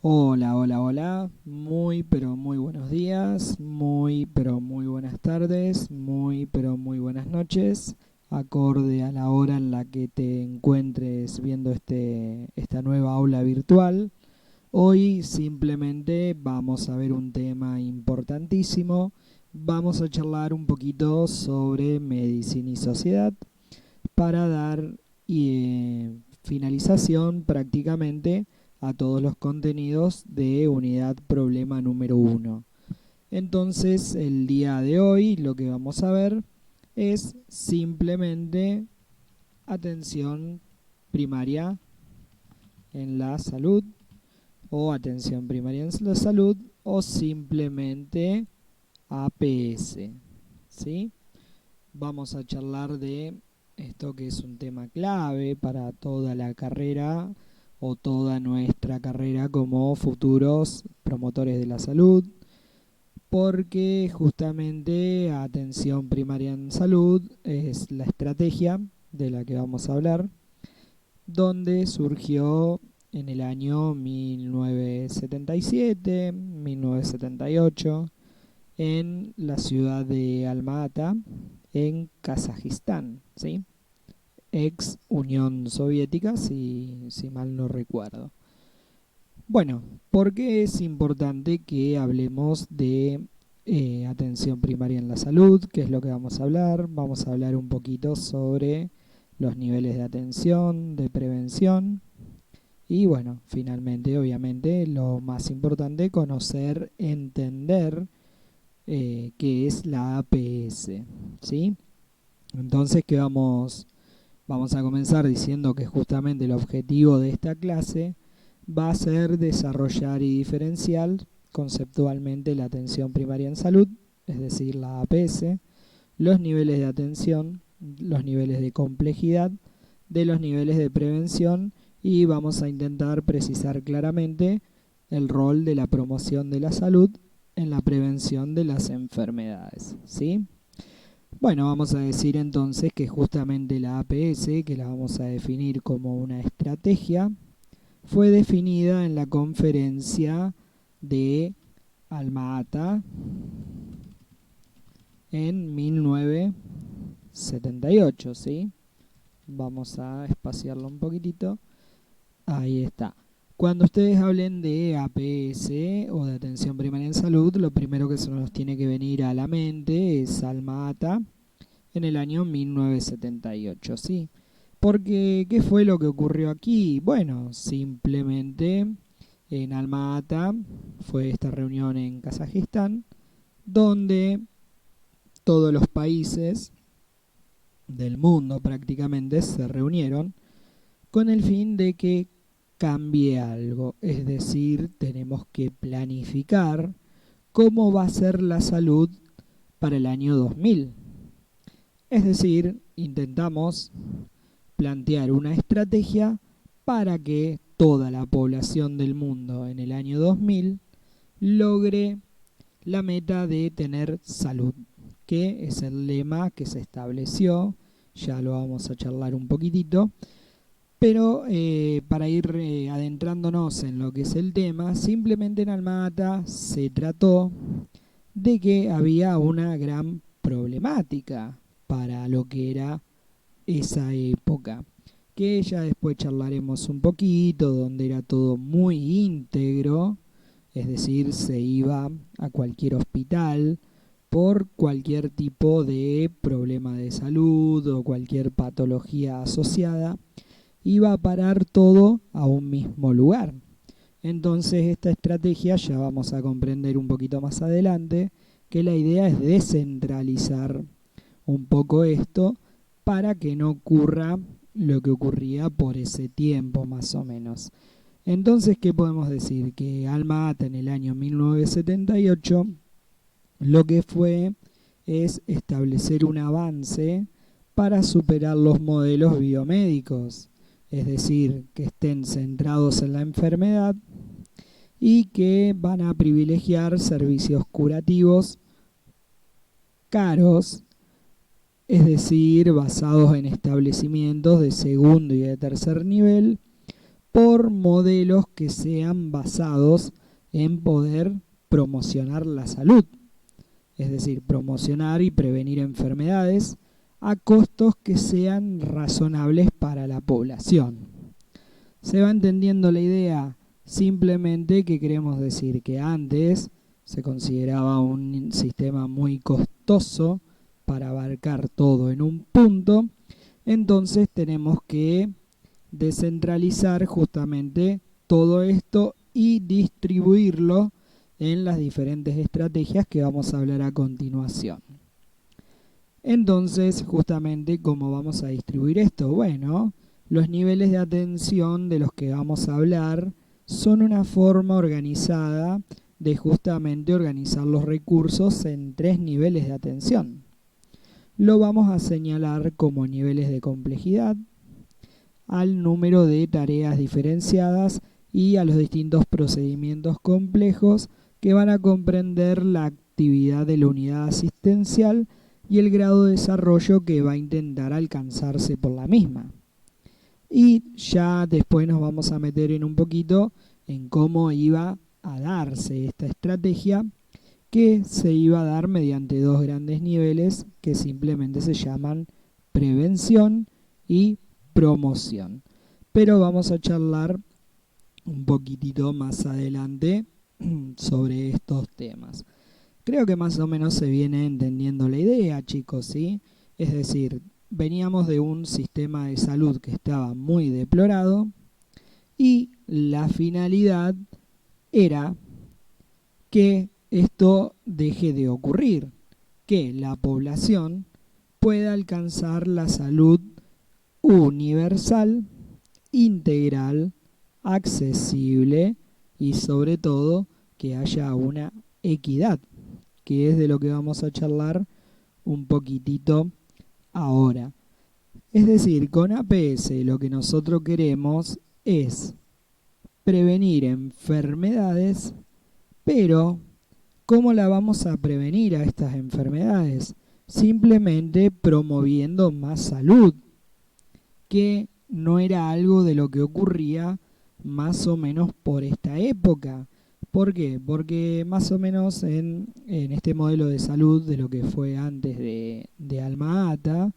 Hola, hola, hola. Muy, pero muy buenos días, muy, pero muy buenas tardes, muy, pero muy buenas noches, acorde a la hora en la que te encuentres viendo esta nueva aula virtual. Hoy simplemente vamos a ver un tema importantísimo. Vamos a charlar un poquito sobre medicina y sociedad para dar finalización prácticamente a todos los contenidos de unidad problema número uno. Entonces, el día de hoy lo que vamos a ver es simplemente atención primaria en la salud o atención primaria en la salud o simplemente APS, ¿sí? Vamos a charlar de esto que es un tema clave para toda la carrera o toda nuestra carrera como futuros promotores de la salud, porque justamente atención primaria en salud es la estrategia de la que vamos a hablar, donde surgió en el año 1977, 1978, en la ciudad de Alma-Ata, en Kazajistán, ¿sí? Ex Unión Soviética, si mal no recuerdo. Bueno, ¿por qué es importante que hablemos de atención primaria en la salud? ¿Qué es lo que vamos a hablar? Vamos a hablar un poquito sobre los niveles de atención, de prevención y bueno, finalmente, obviamente, lo más importante, conocer, entender qué es la APS, ¿sí? Entonces, vamos a comenzar diciendo que justamente el objetivo de esta clase va a ser desarrollar y diferenciar conceptualmente la atención primaria en salud, es decir, la APS, los niveles de atención, los niveles de complejidad, de los niveles de prevención y vamos a intentar precisar claramente el rol de la promoción de la salud en la prevención de las enfermedades, ¿sí? Bueno, vamos a decir entonces que justamente la APS, que la vamos a definir como una estrategia, fue definida en la conferencia de Alma-Ata en 1978, ¿sí? Vamos a espaciarlo un poquitito. Ahí está. Cuando ustedes hablen de APS o de atención primaria en salud, lo primero que se nos tiene que venir a la mente es Alma-Ata en el año 1978, ¿sí? Porque, ¿qué fue lo que ocurrió aquí? Bueno, simplemente en Alma-Ata fue esta reunión en Kazajistán, donde todos los países del mundo prácticamente se reunieron con el fin de que cambie algo. Es decir, tenemos que planificar cómo va a ser la salud para el año 2000. Es decir, intentamos plantear una estrategia para que toda la población del mundo en el año 2000 logre la meta de tener salud, que es el lema que se estableció, ya lo vamos a charlar un poquitito, pero para ir adentrándonos en lo que es el tema, simplemente en Alma-Ata se trató de que había una gran problemática para lo que era esa época, que ya después charlaremos un poquito, donde era todo muy íntegro, es decir, se iba a cualquier hospital por cualquier tipo de problema de salud o cualquier patología asociada, iba a parar todo a un mismo lugar. Entonces esta estrategia ya vamos a comprender un poquito más adelante que la idea es descentralizar un poco esto para que no ocurra lo que ocurría por ese tiempo más o menos. Entonces, ¿qué podemos decir? Que Alma-Ata en el año 1978 lo que fue es establecer un avance para superar los modelos biomédicos, es decir, que estén centrados en la enfermedad y que van a privilegiar servicios curativos caros, es decir, basados en establecimientos de segundo y de tercer nivel, por modelos que sean basados en poder promocionar la salud, es decir, promocionar y prevenir enfermedades a costos que sean razonables para la población. ¿Se va entendiendo la idea? Simplemente que queremos decir que antes se consideraba un sistema muy costoso para abarcar todo en un punto, entonces tenemos que descentralizar justamente todo esto y distribuirlo en las diferentes estrategias que vamos a hablar a continuación. Entonces, justamente, ¿cómo vamos a distribuir esto? Bueno, los niveles de atención de los que vamos a hablar son una forma organizada de justamente organizar los recursos en 3 niveles de atención. Lo vamos a señalar como niveles de complejidad, al número de tareas diferenciadas y a los distintos procedimientos complejos que van a comprender la actividad de la unidad asistencial y el grado de desarrollo que va a intentar alcanzarse por la misma. Y ya después nos vamos a meter en un poquito en cómo iba a darse esta estrategia, que se iba a dar mediante 2 grandes niveles que simplemente se llaman prevención y promoción. Pero vamos a charlar un poquitito más adelante sobre estos temas. Creo que más o menos se viene entendiendo la idea, chicos, ¿sí? Es decir, veníamos de un sistema de salud que estaba muy deplorado y la finalidad era que esto deje de ocurrir, que la población pueda alcanzar la salud universal, integral, accesible y sobre todo que haya una equidad, que es de lo que vamos a charlar un poquitito ahora. Es decir, con APS lo que nosotros queremos es prevenir enfermedades, pero ¿cómo la vamos a prevenir a estas enfermedades? Simplemente promoviendo más salud, que no era algo de lo que ocurría más o menos por esta época. ¿Por qué? Porque más o menos en este modelo de salud de lo que fue antes de Alma Ata,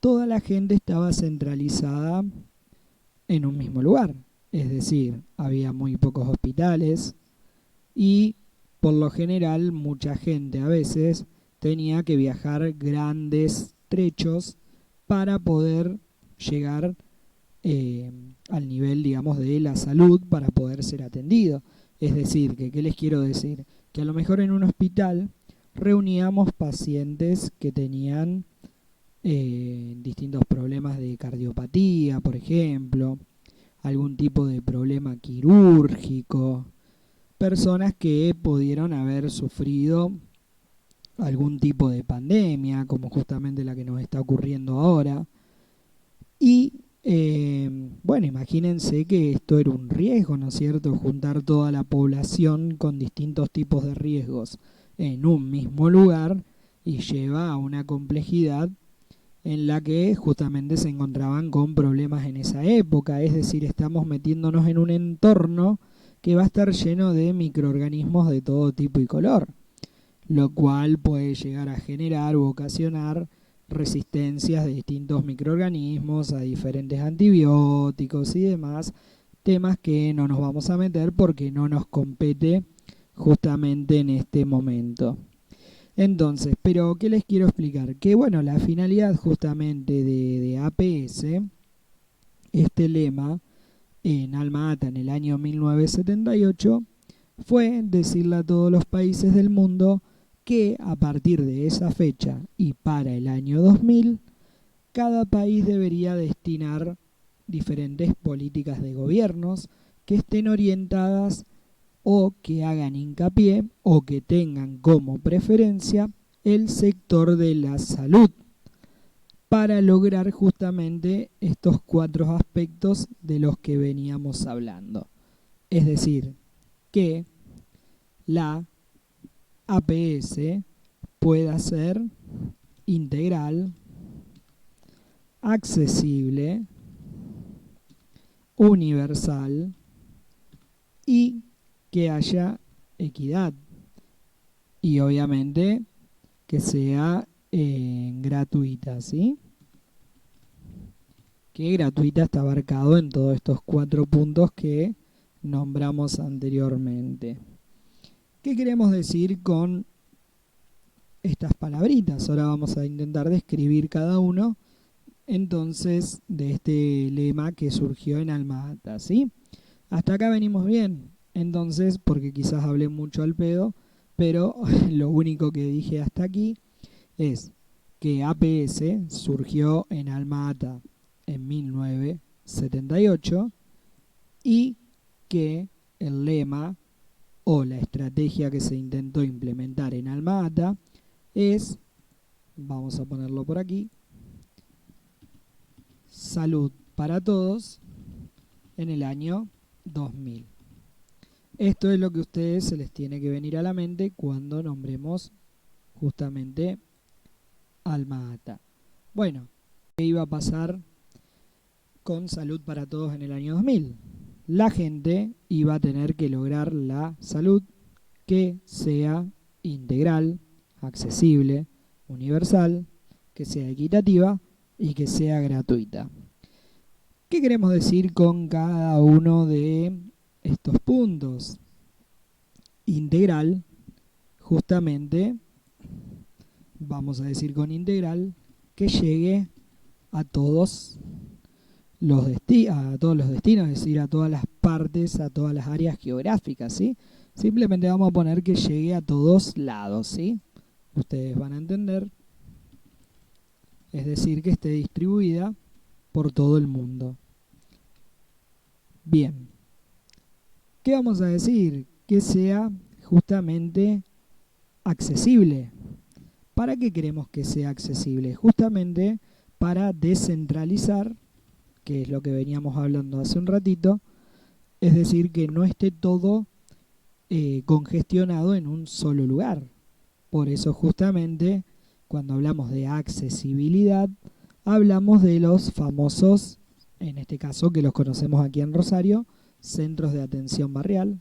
toda la gente estaba centralizada en un mismo lugar. Es decir, había muy pocos hospitales y por lo general mucha gente a veces tenía que viajar grandes trechos para poder llegar al nivel, digamos, de la salud para poder ser atendido. Es decir, que, ¿qué les quiero decir? Que a lo mejor en un hospital reuníamos pacientes que tenían distintos problemas de cardiopatía, por ejemplo, algún tipo de problema quirúrgico, personas que pudieron haber sufrido algún tipo de pandemia, como justamente la que nos está ocurriendo ahora. Y bueno, imagínense que esto era un riesgo, ¿no es cierto? Juntar toda la población con distintos tipos de riesgos en un mismo lugar y lleva a una complejidad en la que justamente se encontraban con problemas en esa época. Es decir, estamos metiéndonos en un entorno que va a estar lleno de microorganismos de todo tipo y color, lo cual puede llegar a generar u ocasionar resistencias de distintos microorganismos a diferentes antibióticos y demás, temas que no nos vamos a meter porque no nos compete justamente en este momento. Entonces, pero ¿qué les quiero explicar? Que bueno, la finalidad justamente de APS, este lema, en Alma Ata en el año 1978, fue decirle a todos los países del mundo que a partir de esa fecha y para el año 2000, cada país debería destinar diferentes políticas de gobiernos que estén orientadas o que hagan hincapié o que tengan como preferencia el sector de la salud, para lograr justamente estos 4 aspectos de los que veníamos hablando. Es decir, que la APS pueda ser integral, accesible, universal y que haya equidad. Y obviamente que sea gratuita, ¿sí? Que gratuita está abarcado en todos estos 4 puntos que nombramos anteriormente. ¿Qué queremos decir con estas palabritas? Ahora vamos a intentar describir cada uno entonces de este lema que surgió en Alma Ata, ¿sí? Hasta acá venimos bien, entonces, porque quizás hablé mucho al pedo, pero lo único que dije hasta aquí es que APS surgió en Alma Ata en 1978 y que el lema o la estrategia que se intentó implementar en Alma Ata es, vamos a ponerlo por aquí, salud para todos en el año 2000. Esto es lo que a ustedes se les tiene que venir a la mente cuando nombremos justamente Alma Ata. Bueno, ¿qué iba a pasar con salud para todos en el año 2000? La gente iba a tener que lograr la salud que sea integral, accesible, universal, que sea equitativa y que sea gratuita. ¿Qué queremos decir con cada uno de estos puntos? Integral, justamente, vamos a decir con integral, que llegue a todos los destinos, es decir, a todas las partes, a todas las áreas geográficas, ¿sí? Simplemente vamos a poner que llegue a todos lados, ¿sí? Ustedes van a entender. Es decir, que esté distribuida por todo el mundo. Bien. ¿Qué vamos a decir? Que sea justamente accesible. ¿Para qué queremos que sea accesible? Justamente para descentralizar, que es lo que veníamos hablando hace un ratito, es decir, que no esté todo congestionado en un solo lugar. Por eso justamente cuando hablamos de accesibilidad, hablamos de los famosos, en este caso que los conocemos aquí en Rosario, centros de atención barrial,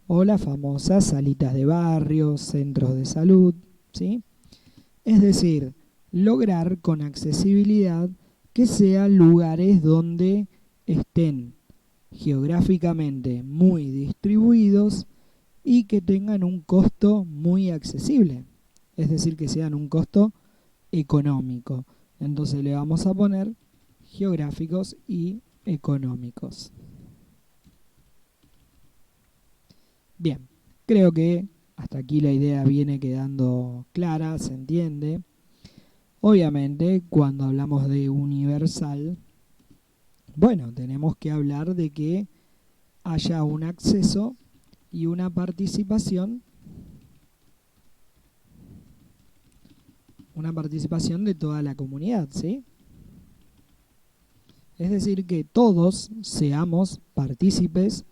o las famosas salitas de barrio, centros de salud, ¿sí? Es decir, lograr con accesibilidad que sean lugares donde estén geográficamente muy distribuidos y que tengan un costo muy accesible. Es decir, que sean un costo económico. Entonces le vamos a poner geográficos y económicos. Bien, creo que hasta aquí la idea viene quedando clara, se entiende. Obviamente, cuando hablamos de universal, bueno, tenemos que hablar de que haya un acceso y una participación de toda la comunidad, ¿sí? Es decir, que todos seamos partícipes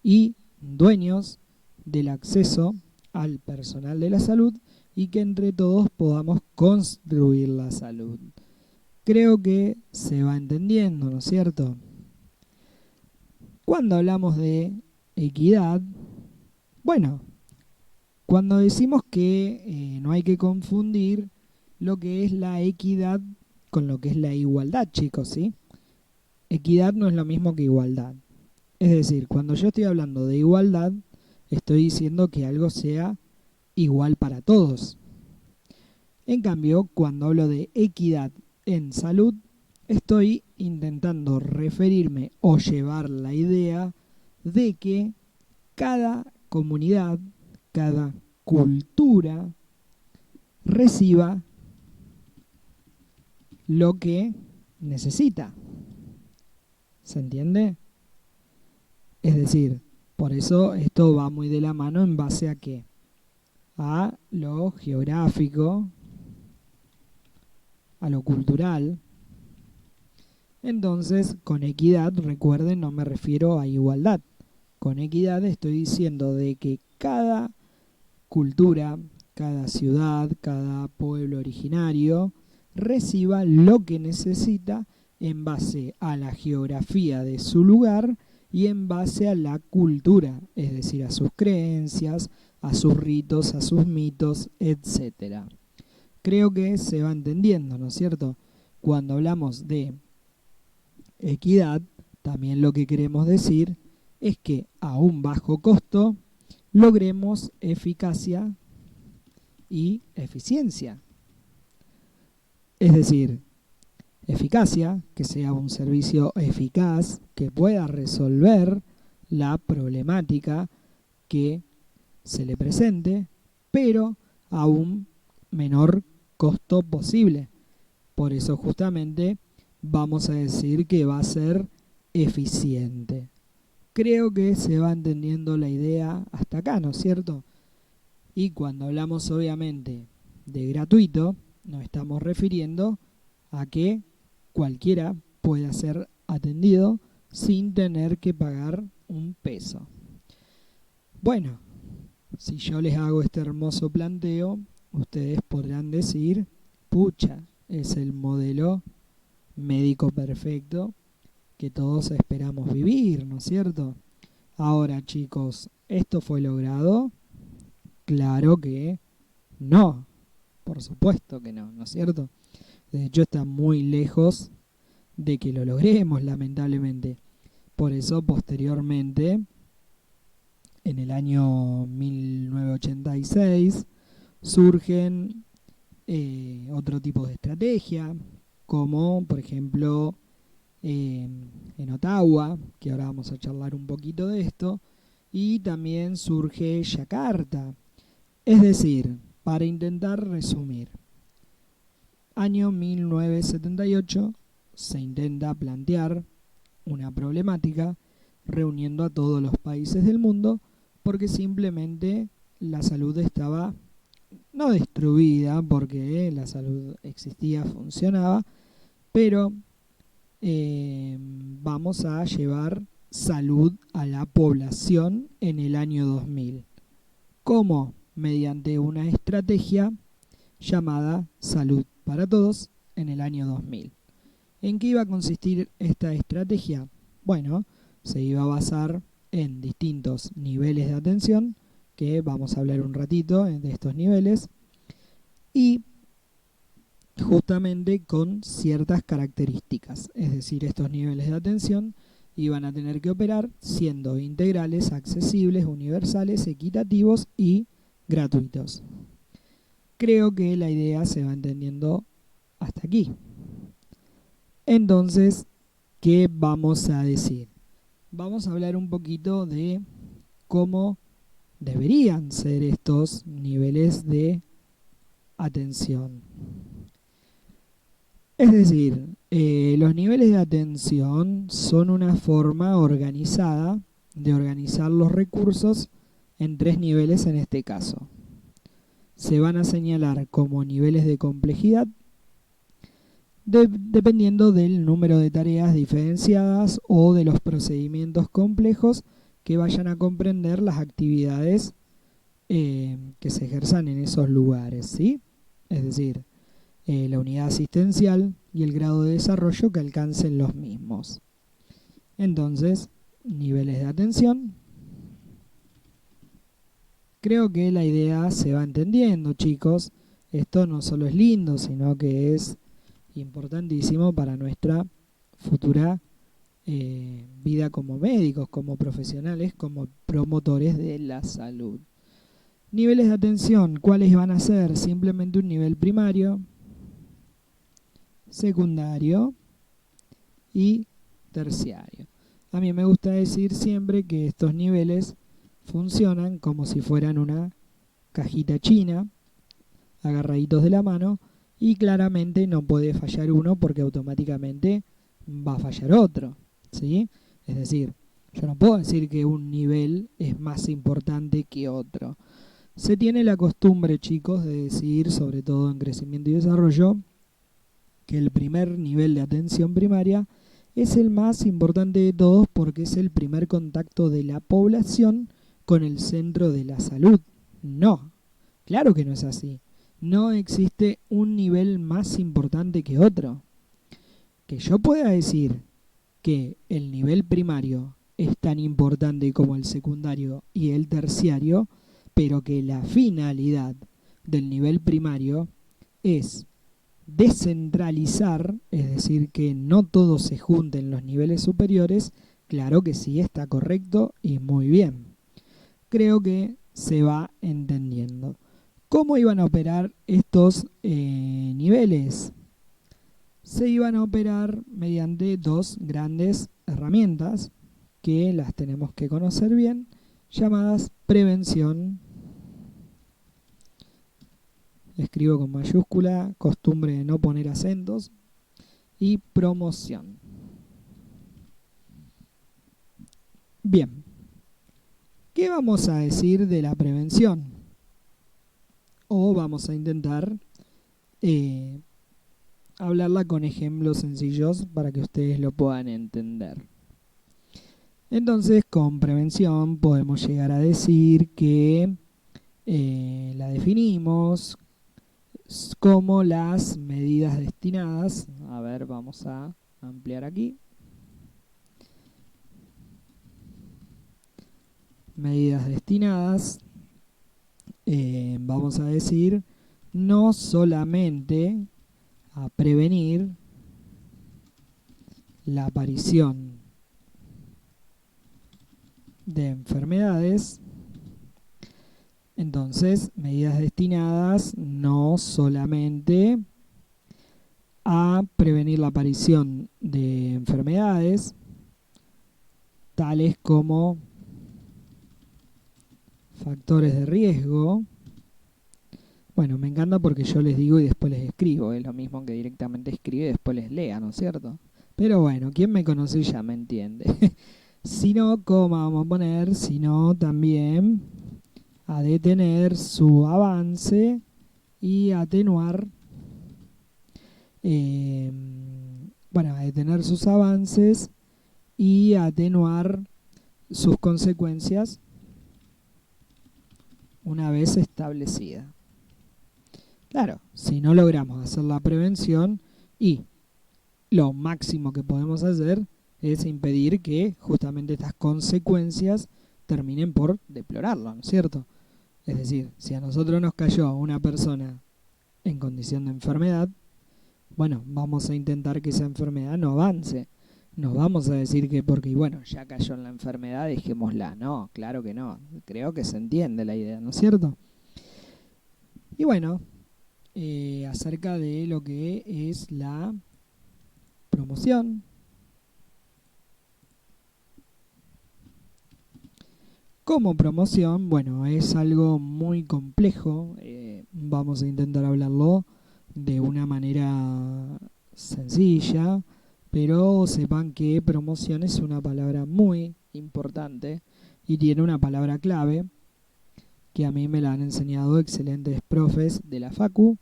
y dueños del acceso al personal de la salud y que entre todos podamos construir la salud. Creo que se va entendiendo, ¿no es cierto? Cuando hablamos de equidad, bueno, cuando decimos que no hay que confundir lo que es la equidad con lo que es la igualdad, chicos, ¿sí? Equidad no es lo mismo que igualdad. Es decir, cuando yo estoy hablando de igualdad, estoy diciendo que algo sea igual para todos. En cambio, cuando hablo de equidad en salud, estoy intentando referirme o llevar la idea de que cada comunidad, cada cultura reciba lo que necesita. ¿Se entiende? Es decir, por eso esto va muy de la mano en base a qué? A lo geográfico, a lo cultural. Entonces, con equidad, recuerden, no me refiero a igualdad. Con equidad estoy diciendo de que cada cultura, cada ciudad, cada pueblo originario reciba lo que necesita en base a la geografía de su lugar y en base a la cultura, es decir, a sus creencias, a sus ritos, a sus mitos, etc. Creo que se va entendiendo, ¿no es cierto? Cuando hablamos de equidad, también lo que queremos decir es que a un bajo costo logremos eficacia y eficiencia. Es decir, eficacia, que sea un servicio eficaz, que pueda resolver la problemática que se le presente, pero a un menor costo posible. Por eso justamente vamos a decir que va a ser eficiente. Creo que se va entendiendo la idea hasta acá, ¿no es cierto? Y cuando hablamos obviamente de gratuito, nos estamos refiriendo a que cualquiera pueda ser atendido sin tener que pagar un peso. Bueno, si yo les hago este hermoso planteo, ustedes podrán decir, pucha, es el modelo médico perfecto que todos esperamos vivir, ¿no es cierto? Ahora, chicos, ¿esto fue logrado? Claro que no, por supuesto que no, ¿no es cierto? De hecho, está muy lejos de que lo logremos, lamentablemente. Por eso, posteriormente, en el año 1986, surgen otro tipo de estrategia, como por ejemplo en Ottawa, que ahora vamos a charlar un poquito de esto, y también surge Yakarta. Es decir, para intentar resumir, año 1978 se intenta plantear una problemática reuniendo a todos los países del mundo porque simplemente la salud estaba no destruida, porque la salud existía, funcionaba, pero vamos a llevar salud a la población en el año 2000. ¿Cómo? Mediante una estrategia llamada Salud para Todos en el año 2000. ¿En qué iba a consistir esta estrategia? Bueno, se iba a basar en distintos niveles de atención, que vamos a hablar un ratito de estos niveles, y justamente con ciertas características. Es decir, estos niveles de atención iban a tener que operar siendo integrales, accesibles, universales, equitativos y gratuitos. Creo que la idea se va entendiendo hasta aquí. Entonces, ¿qué vamos a decir? Vamos a hablar un poquito de cómo deberían ser estos niveles de atención. Es decir, los niveles de atención son una forma organizada de organizar los recursos en 3 niveles en este caso. Se van a señalar como niveles de complejidad dependiendo del número de tareas diferenciadas o de los procedimientos complejos que vayan a comprender las actividades que se ejerzan en esos lugares, ¿sí? Es decir, la unidad asistencial y el grado de desarrollo que alcancen los mismos. Entonces, niveles de atención. Creo que la idea se va entendiendo, chicos. Esto no solo es lindo, sino que es importantísimo para nuestra futura vida como médicos, como profesionales, como promotores de la salud. Niveles de atención, ¿cuáles van a ser? Simplemente un nivel primario, secundario y terciario. A mí me gusta decir siempre que estos niveles funcionan como si fueran una cajita china, agarraditos de la mano, y claramente no puede fallar uno porque automáticamente va a fallar otro, ¿sí? Es decir, yo no puedo decir que un nivel es más importante que otro. Se tiene la costumbre, chicos, de decir, sobre todo en crecimiento y desarrollo, que el primer nivel de atención primaria es el más importante de todos porque es el primer contacto de la población con el centro de la salud. No, claro que no es así. No existe un nivel más importante que otro. que yo pueda decir que el nivel primario es tan importante como el secundario y el terciario, pero que la finalidad del nivel primario es descentralizar, es decir, que no todos se junten los niveles superiores, claro que sí, está correcto y muy bien. Creo que se va entendiendo. ¿Cómo iban a operar estos niveles? Se iban a operar mediante dos grandes herramientas que las tenemos que conocer bien, llamadas prevención, escribo con mayúscula, costumbre de no poner acentos, y promoción. Bien, ¿qué vamos a decir de la prevención? O vamos a intentar hablarla con ejemplos sencillos para que ustedes lo puedan entender. Entonces, con prevención podemos llegar a decir que la definimos como las medidas destinadas. A ver, vamos a ampliar aquí. Medidas destinadas, vamos a decir, no solamente a prevenir la aparición de enfermedades. Entonces, medidas destinadas no solamente a prevenir la aparición de enfermedades, tales como factores de riesgo. Bueno, me encanta porque yo les digo y después les escribo. Es lo mismo que directamente escribe y después les lea, ¿no es cierto? Pero bueno, quien me conoce ya me entiende. Sino, ¿cómo vamos a poner? Sino también a detener su avance y atenuar, a detener sus avances y atenuar sus consecuencias una vez establecida. Claro, si no logramos hacer la prevención y lo máximo que podemos hacer es impedir que justamente estas consecuencias terminen por deplorarlo, ¿no es cierto? Es decir, si a nosotros nos cayó una persona en condición de enfermedad, bueno, vamos a intentar que esa enfermedad no avance. No vamos a decir que porque, bueno, ya cayó en la enfermedad, dejémosla. No, claro que no. Creo que se entiende la idea, ¿no es cierto? Y bueno, acerca de lo que es la promoción. Como promoción, bueno, es algo muy complejo. Vamos a intentar hablarlo de una manera sencilla, pero sepan que promoción es una palabra muy importante y tiene una palabra clave que a mí me la han enseñado excelentes profes de la Facu,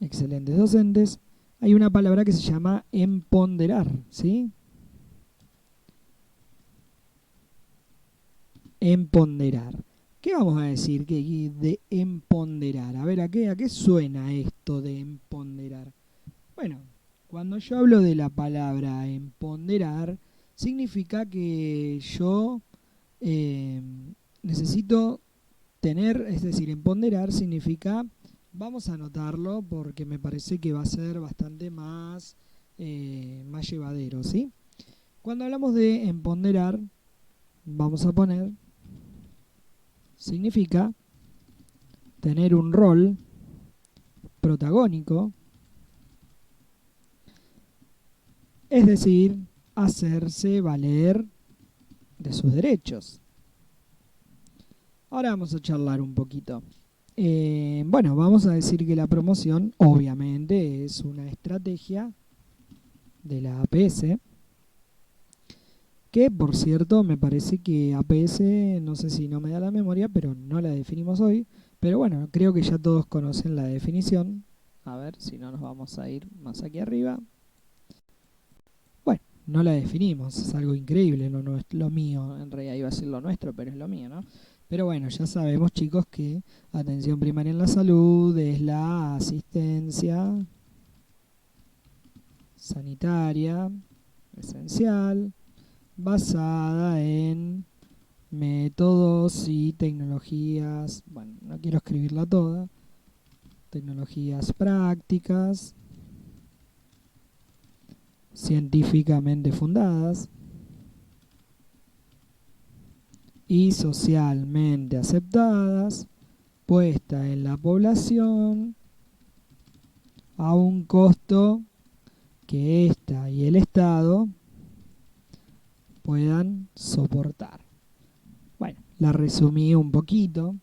excelentes docentes. Hay una palabra que se llama empoderar, ¿sí? Empoderar. ¿Qué vamos a decir de empoderar? A ver, ¿a qué suena esto de empoderar? Bueno, cuando yo hablo de la palabra empoderar, significa que yo necesito tener, es decir, empoderar significa, vamos a anotarlo porque me parece que va a ser bastante más llevadero, ¿sí? Cuando hablamos de empoderar, vamos a poner, significa tener un rol protagónico, es decir, hacerse valer de sus derechos. Ahora vamos a charlar un poquito. Bueno, vamos a decir que la promoción obviamente es una estrategia de la APS, que por cierto me parece que APS, no sé si no me da la memoria, pero no la definimos hoy. Pero bueno, creo que ya todos conocen la definición. A ver si no nos vamos a ir más aquí arriba. Bueno, no la definimos, es algo increíble, lo mío, en realidad iba a ser lo nuestro, pero es lo mío, ¿no? Pero bueno, ya sabemos, chicos, que atención primaria en la salud es la asistencia sanitaria esencial basada en métodos y tecnologías, bueno, no quiero escribirla toda, tecnologías prácticas, científicamente fundadas y socialmente aceptadas, puesta en la población a un costo que ésta y el Estado puedan soportar. Bueno, la resumí un poquito,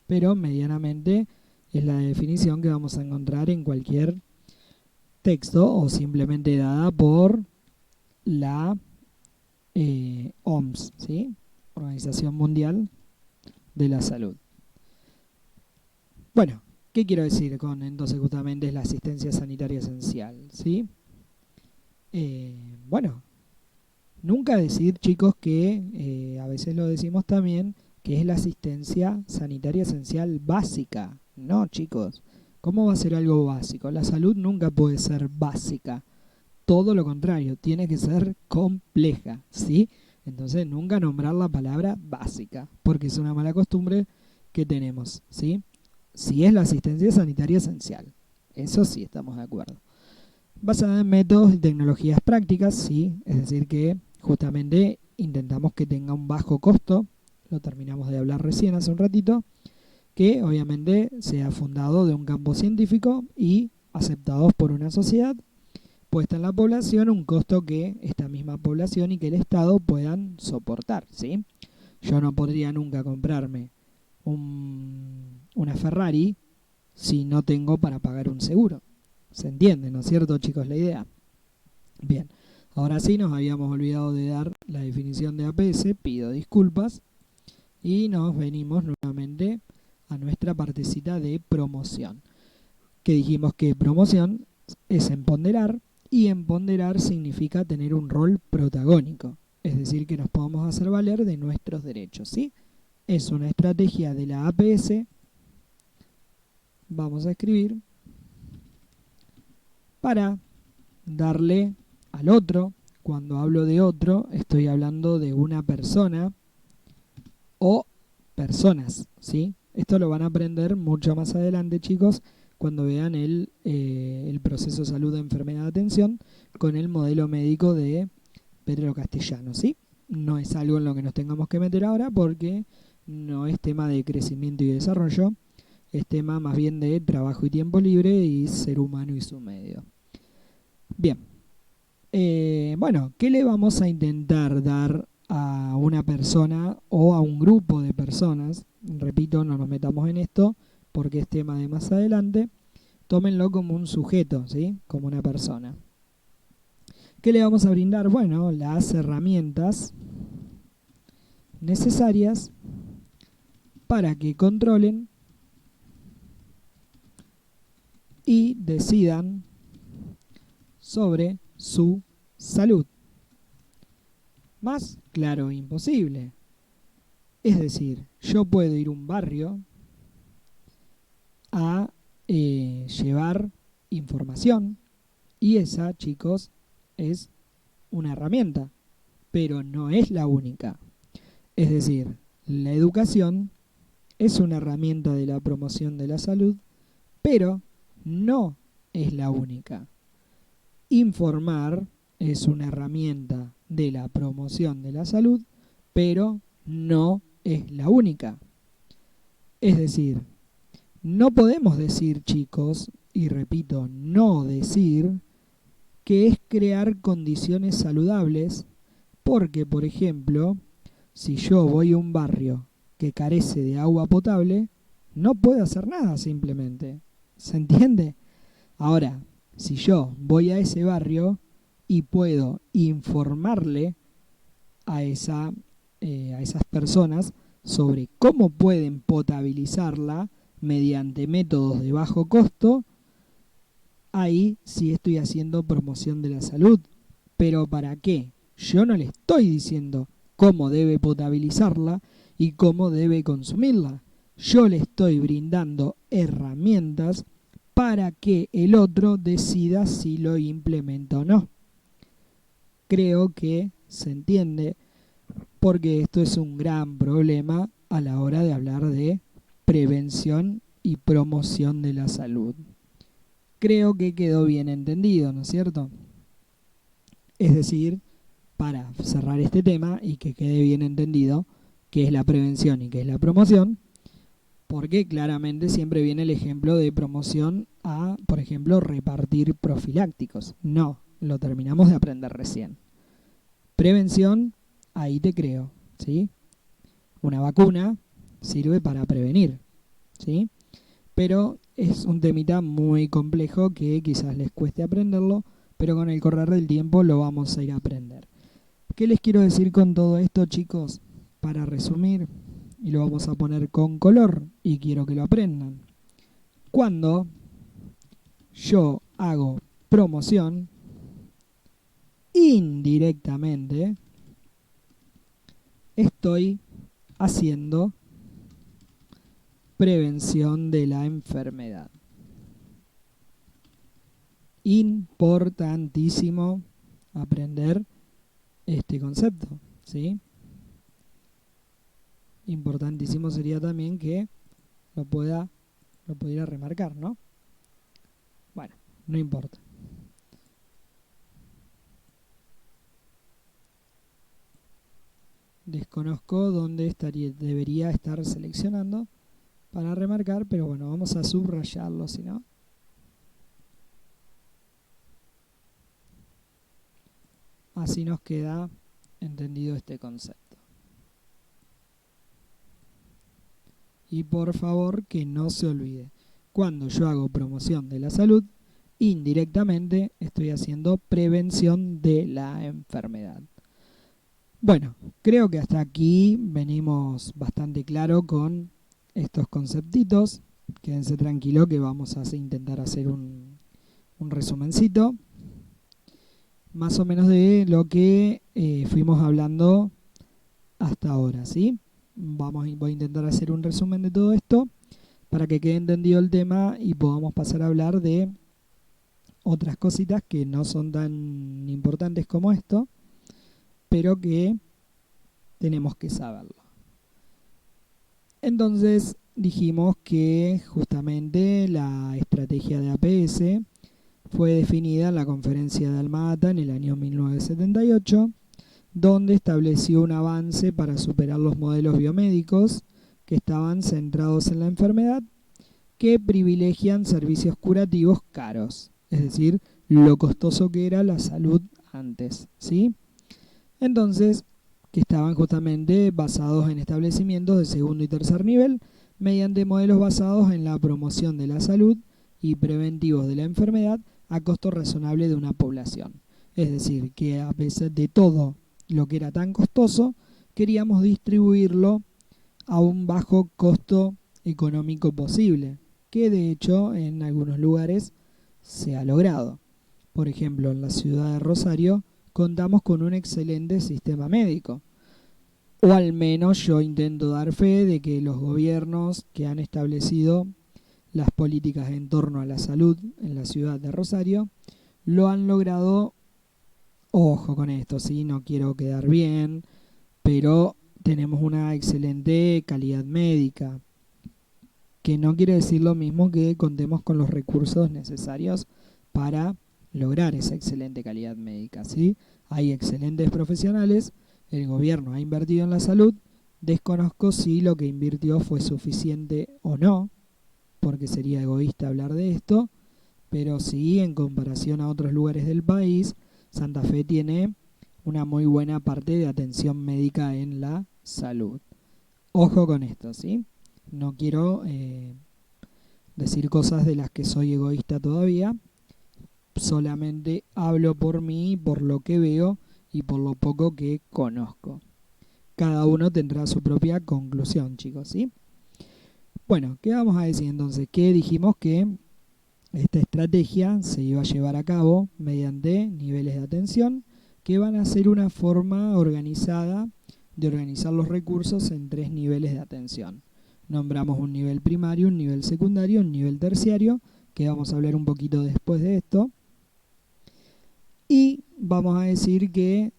pero medianamente es la definición que vamos a encontrar en cualquier texto o simplemente dada por la OMS, ¿sí? Organización Mundial de la Salud. Bueno, ¿qué quiero decir con entonces justamente es la asistencia sanitaria esencial? ¿Sí? Bueno, nunca decir, chicos, que a veces lo decimos también, que es la asistencia sanitaria esencial básica. No, chicos, ¿cómo va a ser algo básico? La salud nunca puede ser básica. Todo lo contrario, tiene que ser compleja, ¿sí? Entonces nunca nombrar la palabra básica, porque es una mala costumbre que tenemos, ¿sí? Sí es la asistencia sanitaria esencial, eso sí estamos de acuerdo. Basada en métodos y tecnologías prácticas, sí, es decir que justamente intentamos que tenga un bajo costo, lo terminamos de hablar recién hace un ratito, que obviamente sea fundado de un campo científico y aceptados por una sociedad, puesta en la población un costo que esta misma población y que el Estado puedan soportar, ¿sí? Yo no podría nunca comprarme una Ferrari si no tengo para pagar un seguro. ¿Se entiende, no es cierto, chicos, la idea? Bien, ahora sí nos habíamos olvidado de dar la definición de APS, pido disculpas, y nos venimos nuevamente a nuestra partecita de promoción, que dijimos que promoción es empoderar, y empoderar significa tener un rol protagónico, es decir, que nos podamos hacer valer de nuestros derechos, ¿sí? Es una estrategia de la APS, vamos a escribir, para darle al otro, cuando hablo de otro, estoy hablando de una persona o personas, ¿sí? Esto lo van a aprender mucho más adelante, chicos, cuando vean el proceso salud de enfermedad de atención con el modelo médico de Pedro Castellano, ¿sí? No es algo en lo que nos tengamos que meter ahora porque no es tema de crecimiento y desarrollo, es tema más bien de trabajo y tiempo libre y ser humano y su medio. Bien, bueno, ¿qué le vamos a intentar dar a una persona o a un grupo de personas? Repito, no nos metamos en esto porque es tema de más adelante. Tómenlo como un sujeto, ¿sí? Como una persona. ¿Qué le vamos a brindar? Bueno, las herramientas necesarias para que controlen y decidan sobre su salud. Más claro, imposible. Es decir, yo puedo ir a un barrio a llevar información y esa, chicos, es una herramienta, pero no es la única. Es decir, la educación es una herramienta de la promoción de la salud, pero no es la única. Informar es una herramienta de la promoción de la salud, pero no es la única. Es decir, no podemos decir, chicos, y repito, no decir, que es crear condiciones saludables, porque, por ejemplo, si yo voy a un barrio que carece de agua potable, no puedo hacer nada simplemente. ¿Se entiende? Ahora, si yo voy a ese barrio y puedo informarle a esas personas sobre cómo pueden potabilizarla mediante métodos de bajo costo, ahí sí estoy haciendo promoción de la salud. ¿Pero para qué? Yo no le estoy diciendo cómo debe potabilizarla y cómo debe consumirla. Yo le estoy brindando herramientas para que el otro decida si lo implementa o no. Creo que se entiende porque esto es un gran problema a la hora de hablar de prevención y promoción de la salud. Creo que quedó bien entendido, ¿no es cierto? Es decir, para cerrar este tema y que quede bien entendido qué es la prevención y qué es la promoción, porque claramente siempre viene el ejemplo de promoción a, por ejemplo, repartir profilácticos. No, lo terminamos de aprender recién. Prevención, ahí te creo, ¿sí? Una vacuna sirve para prevenir, ¿sí? Pero es un temita muy complejo que quizás les cueste aprenderlo, pero con el correr del tiempo lo vamos a ir a aprender. ¿Qué les quiero decir con todo esto, chicos? Para resumir, y lo vamos a poner con color, y quiero que lo aprendan. Cuando yo hago promoción, indirectamente estoy haciendo prevención de la enfermedad. Importantísimo aprender este concepto, ¿sí? Importantísimo sería también que lo pudiera remarcar, ¿no? Bueno, no importa. Desconozco dónde debería estar seleccionando para remarcar, pero bueno, vamos a subrayarlo, si no. Así nos queda entendido este concepto. Y por favor que no se olvide, cuando yo hago promoción de la salud, indirectamente estoy haciendo prevención de la enfermedad. Bueno, creo que hasta aquí venimos bastante claro con estos conceptitos. Quédense tranquilos que vamos a intentar hacer un resumencito más o menos de lo que fuimos hablando hasta ahora, ¿sí? Voy a intentar hacer un resumen de todo esto para que quede entendido el tema y podamos pasar a hablar de otras cositas que no son tan importantes como esto, pero que tenemos que saberlo. Entonces dijimos que justamente la estrategia de APS fue definida en la conferencia de Alma-Ata en el año 1978, donde estableció un avance para superar los modelos biomédicos que estaban centrados en la enfermedad, que privilegian servicios curativos caros, es decir, lo costoso que era la salud antes, ¿sí? Entonces, que estaban justamente basados en establecimientos de segundo y tercer nivel, mediante modelos basados en la promoción de la salud y preventivos de la enfermedad a costo razonable de una población. Es decir, que a pesar de todo lo que era tan costoso, queríamos distribuirlo a un bajo costo económico posible, que de hecho en algunos lugares se ha logrado. Por ejemplo, en la ciudad de Rosario contamos con un excelente sistema médico, o al menos yo intento dar fe de que los gobiernos que han establecido las políticas en torno a la salud en la ciudad de Rosario lo han logrado. Ojo con esto, ¿sí? No quiero quedar bien, pero tenemos una excelente calidad médica, que no quiere decir lo mismo que contemos con los recursos necesarios para lograr esa excelente calidad médica, ¿sí? Hay excelentes profesionales, el gobierno ha invertido en la salud, desconozco si lo que invirtió fue suficiente o no, porque sería egoísta hablar de esto, pero sí, en comparación a otros lugares del país, Santa Fe tiene una muy buena parte de atención médica en la salud. Ojo con esto, ¿sí? No quiero decir cosas de las que soy egoísta todavía, solamente hablo por mí, por lo que veo y por lo poco que conozco. Cada uno tendrá su propia conclusión, chicos, ¿sí? Bueno, ¿qué vamos a decir entonces? Que dijimos que esta estrategia se iba a llevar a cabo mediante niveles de atención que van a ser una forma organizada de organizar los recursos en 3 niveles de atención. Nombramos un nivel primario, un nivel secundario, un nivel terciario, que vamos a hablar un poquito después de esto. Y vamos a decir que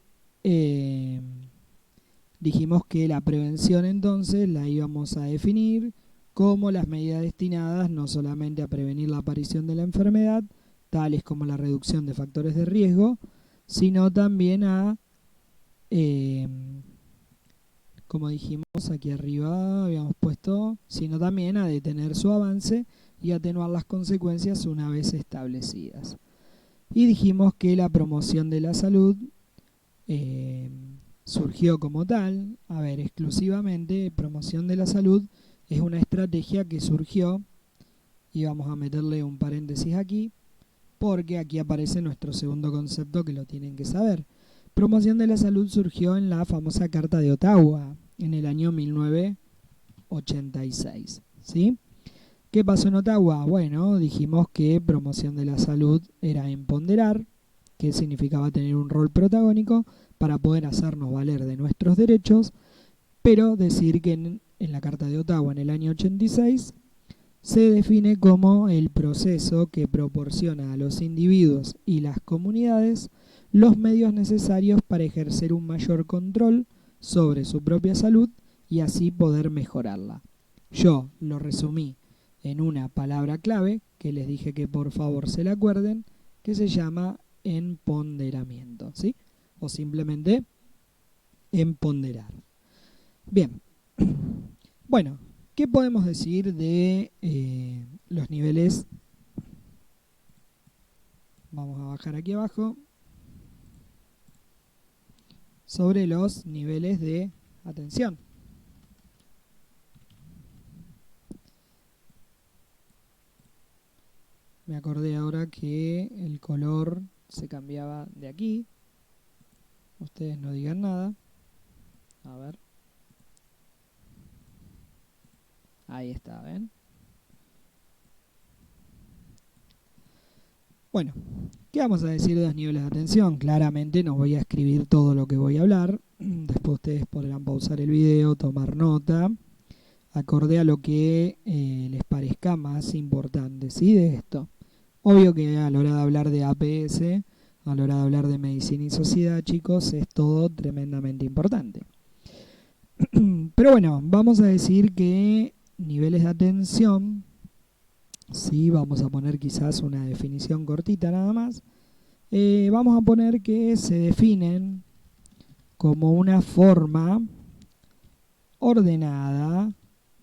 dijimos que la prevención entonces la íbamos a definir como las medidas destinadas no solamente a prevenir la aparición de la enfermedad, tales como la reducción de factores de riesgo, sino también a, como dijimos aquí arriba, habíamos puesto, sino también a detener su avance y atenuar las consecuencias una vez establecidas. Y dijimos que la promoción de la salud surgió como tal, exclusivamente promoción de la salud es una estrategia que surgió, y vamos a meterle un paréntesis aquí, porque aquí aparece nuestro segundo concepto que lo tienen que saber. Promoción de la salud surgió en la famosa Carta de Ottawa, en el año 1986, ¿sí? ¿Qué pasó en Ottawa? Bueno, dijimos que promoción de la salud era empoderar, que significaba tener un rol protagónico para poder hacernos valer de nuestros derechos, pero decir que en la Carta de Ottawa en el año 86 se define como el proceso que proporciona a los individuos y las comunidades los medios necesarios para ejercer un mayor control sobre su propia salud y así poder mejorarla. Yo lo resumí en una palabra clave que les dije que por favor se la acuerden, que se llama empoderamiento, ¿sí? O simplemente empoderar. Bien, bueno, ¿qué podemos decir de los niveles? Vamos a bajar aquí abajo. Sobre los niveles de atención. Me acordé ahora que el color se cambiaba de aquí. Ustedes no digan nada. A ver. Ahí está, ¿ven? Bueno, ¿qué vamos a decir de los niveles de atención? Claramente no voy a escribir todo lo que voy a hablar. Después ustedes podrán pausar el video, tomar nota, acorde a lo que les parezca más importante, ¿sí? De esto. Obvio que a la hora de hablar de APS, a la hora de hablar de medicina y sociedad, chicos, es todo tremendamente importante. Pero bueno, vamos a decir que niveles de atención, sí, vamos a poner quizás una definición cortita nada más. Vamos a poner que se definen como una forma ordenada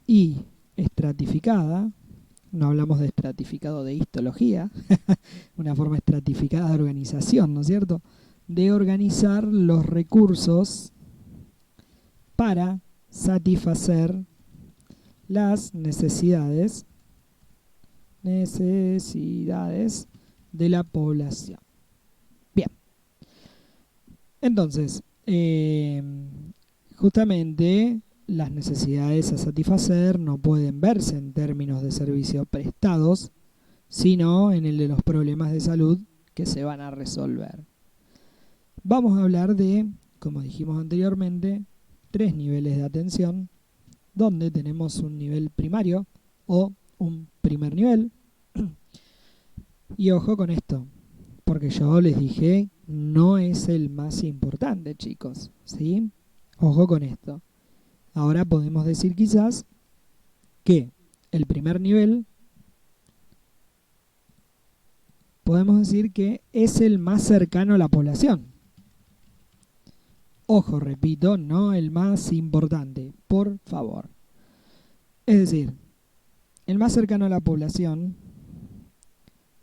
y estratificada. No hablamos de estratificado de histología, una forma estratificada de organización, ¿no es cierto? De organizar los recursos para satisfacer las necesidades de la población. Bien, entonces, justamente las necesidades a satisfacer no pueden verse en términos de servicios prestados, sino en el de los problemas de salud que se van a resolver. Vamos a hablar de, como dijimos anteriormente, 3 niveles de atención, donde tenemos un nivel primario o un primer nivel. Y ojo con esto, porque yo les dije, no es el más importante, chicos, ¿sí? Ojo con esto. Ahora podemos decir quizás que el primer nivel, podemos decir que es el más cercano a la población. Ojo, repito, no el más importante, por favor. Es decir, el más cercano a la población,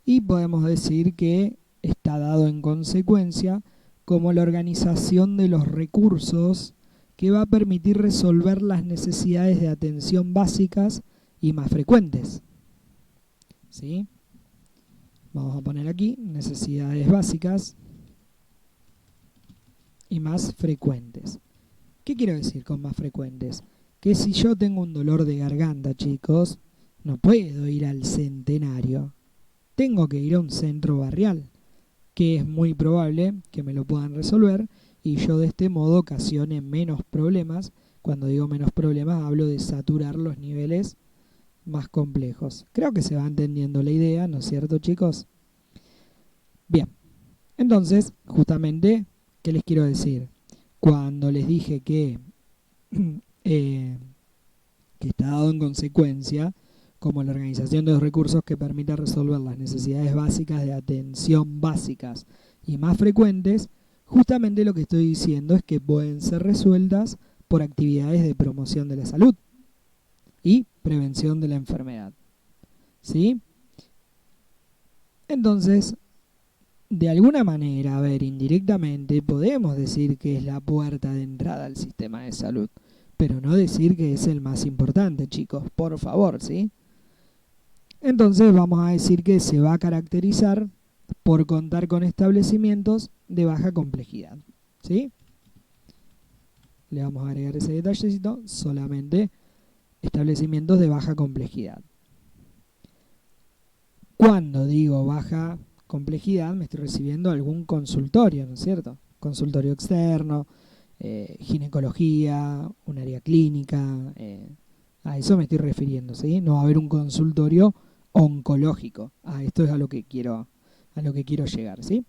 y podemos decir que está dado en consecuencia como la organización de los recursos que va a permitir resolver las necesidades de atención básicas y más frecuentes. ¿Sí? Vamos a poner aquí necesidades básicas y más frecuentes. ¿Qué quiero decir con más frecuentes? Que si yo tengo un dolor de garganta, chicos, no puedo ir al Centenario. Tengo que ir a un centro barrial, que es muy probable que me lo puedan resolver y yo de este modo ocasione menos problemas. Cuando digo menos problemas hablo de saturar los niveles más complejos. Creo que se va entendiendo la idea, ¿no es cierto, chicos? Bien, entonces, justamente, ¿qué les quiero decir? Cuando les dije eh, que está dado en consecuencia como la organización de los recursos que permita resolver las necesidades básicas de atención básicas y más frecuentes, justamente lo que estoy diciendo es que pueden ser resueltas por actividades de promoción de la salud y prevención de la enfermedad. ¿Sí? Entonces, de alguna manera, a ver, indirectamente, podemos decir que es la puerta de entrada al sistema de salud, pero no decir que es el más importante, chicos, por favor, ¿sí? Entonces vamos a decir que se va a caracterizar por contar con establecimientos de baja complejidad, ¿sí? Le vamos a agregar ese detallecito, solamente establecimientos de baja complejidad. Cuando digo baja complejidad, me estoy recibiendo algún consultorio, ¿no es cierto? Consultorio externo, ginecología, un área clínica, a eso me estoy refiriendo, ¿sí? No va a haber un consultorio oncológico. Esto es a lo que quiero llegar, ¿sí?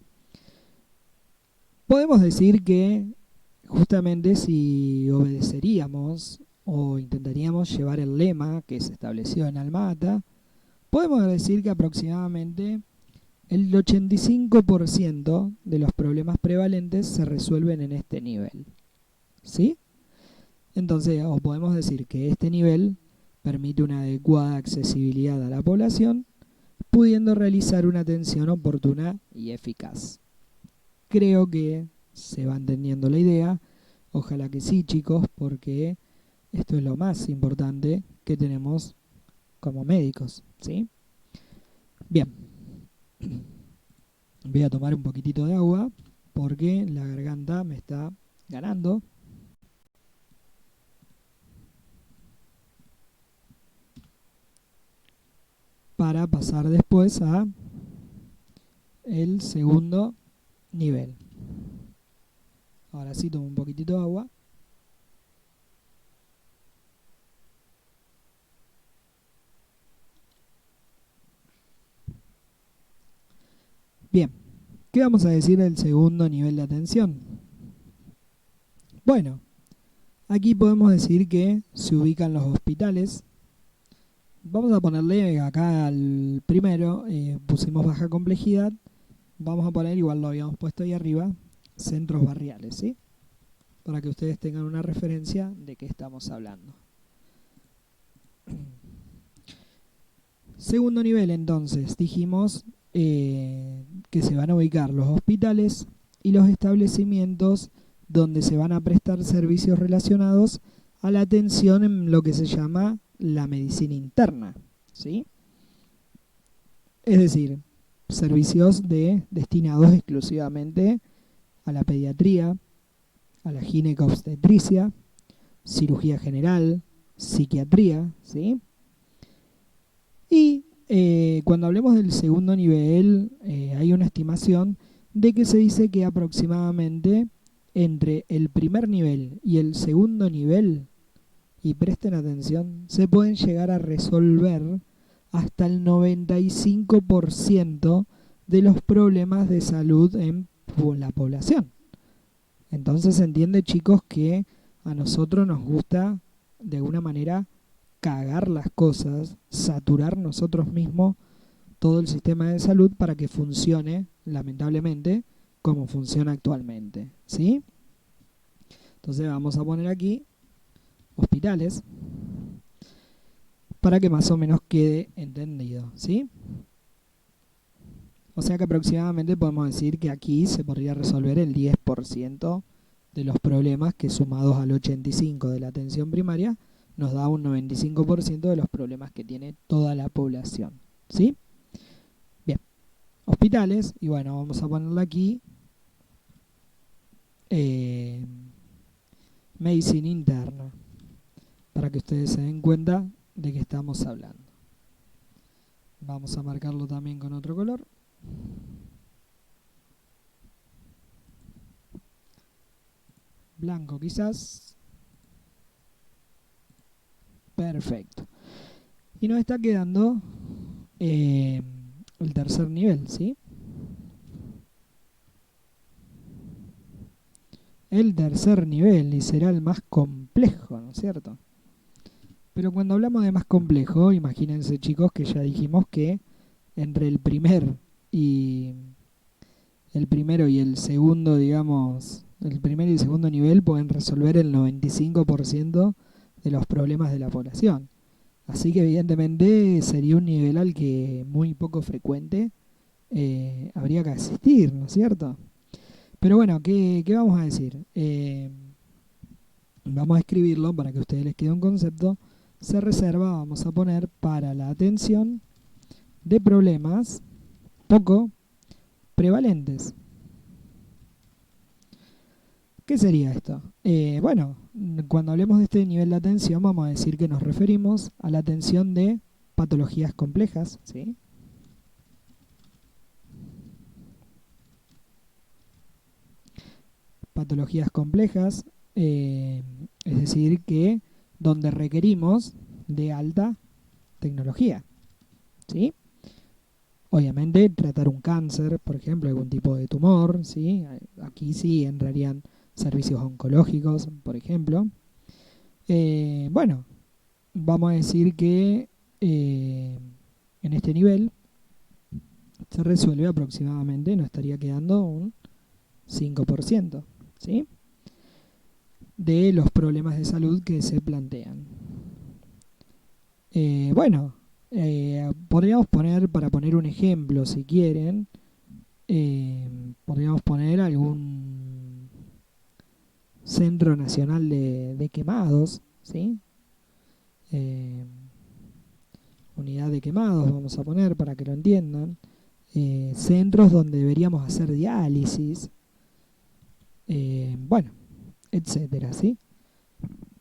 Podemos decir que justamente si obedeceríamos o intentaríamos llevar el lema que se estableció en Alma Ata, podemos decir que aproximadamente el 85% de los problemas prevalentes se resuelven en este nivel, ¿sí? Entonces, o podemos decir que este nivel permite una adecuada accesibilidad a la población, pudiendo realizar una atención oportuna y eficaz. Creo que se va entendiendo la idea. Ojalá que sí, chicos, porque esto es lo más importante que tenemos como médicos, ¿sí? Bien. Voy a tomar un poquitito de agua porque la garganta me está ganando. Para pasar después a el segundo nivel. Ahora sí tomo un poquitito de agua. Bien, ¿qué vamos a decir del segundo nivel de atención? Bueno, aquí podemos decir que se ubican los hospitales. Vamos a ponerle acá al primero, pusimos baja complejidad. Vamos a poner, igual lo habíamos puesto ahí arriba, centros barriales, ¿sí? Para que ustedes tengan una referencia de qué estamos hablando. Segundo nivel, entonces, dijimos que se van a ubicar los hospitales y los establecimientos donde se van a prestar servicios relacionados a la atención en lo que se llama la medicina interna, ¿sí? Es decir, servicios destinados exclusivamente a la pediatría, a la ginecobstetricia, cirugía general, psiquiatría, ¿sí? Y cuando hablemos del segundo nivel, hay una estimación de que se dice que aproximadamente entre el primer nivel y el segundo nivel, y presten atención, se pueden llegar a resolver hasta el 95% de los problemas de salud en la población. Entonces se entiende, chicos, que a nosotros nos gusta de alguna manera cagar las cosas, saturar nosotros mismos todo el sistema de salud para que funcione, lamentablemente, como funciona actualmente, ¿sí? Entonces vamos a poner aquí hospitales para que más o menos quede entendido, ¿sí? O sea que aproximadamente podemos decir que aquí se podría resolver el 10% de los problemas que sumados al 85% de la atención primaria nos da un 95% de los problemas que tiene toda la población, ¿sí? Bien, hospitales, y bueno, vamos a ponerle aquí medicina interna, para que ustedes se den cuenta de qué estamos hablando. Vamos a marcarlo también con otro color. Blanco quizás. Perfecto. Y nos está quedando el tercer nivel, ¿sí? El tercer nivel, y será el más complejo, ¿no es cierto? Pero cuando hablamos de más complejo, imagínense, chicos, que ya dijimos que entre y el primero y el segundo, digamos, el primer y el segundo nivel pueden resolver el 95% de los problemas de la población. Así que evidentemente sería un nivel al que muy poco frecuente habría que asistir, ¿no es cierto? Pero bueno, ¿qué vamos a decir? Vamos a escribirlo para que a ustedes les quede un concepto. Se reserva, vamos a poner, para la atención de problemas poco prevalentes. ¿Qué sería esto? Bueno, cuando hablemos de este nivel de atención vamos a decir que nos referimos a la atención de patologías complejas, ¿sí? Patologías complejas, es decir, que donde requerimos de alta tecnología, ¿sí? Obviamente tratar un cáncer, por ejemplo, algún tipo de tumor, ¿sí? Aquí sí entrarían servicios oncológicos, por ejemplo. Bueno, vamos a decir que en este nivel se resuelve aproximadamente, nos estaría quedando un 5%, ¿sí? De los problemas de salud que se plantean. Bueno, podríamos poner, para poner un ejemplo, si quieren, podríamos poner algún centro nacional de quemados, ¿sí? Eh, unidad de quemados, vamos a poner para que lo entiendan. Centros donde deberíamos hacer diálisis, bueno, etcétera, ¿sí?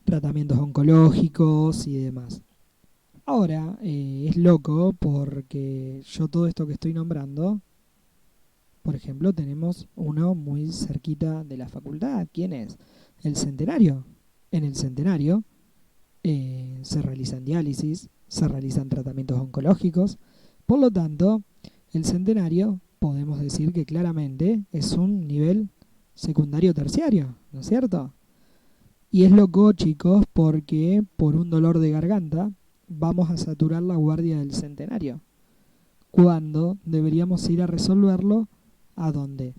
Tratamientos oncológicos y demás. Ahora, es loco porque yo todo esto que estoy nombrando, por ejemplo, tenemos uno muy cerquita de la facultad. ¿Quién es? El Centenario. En el Centenario se realizan diálisis, se realizan tratamientos oncológicos. Por lo tanto, el Centenario podemos decir que claramente es un nivel secundario terciario, ¿no es cierto? Y es loco, chicos, porque por un dolor de garganta vamos a saturar la guardia del Centenario, cuando deberíamos ir a resolverlo ¿a dónde?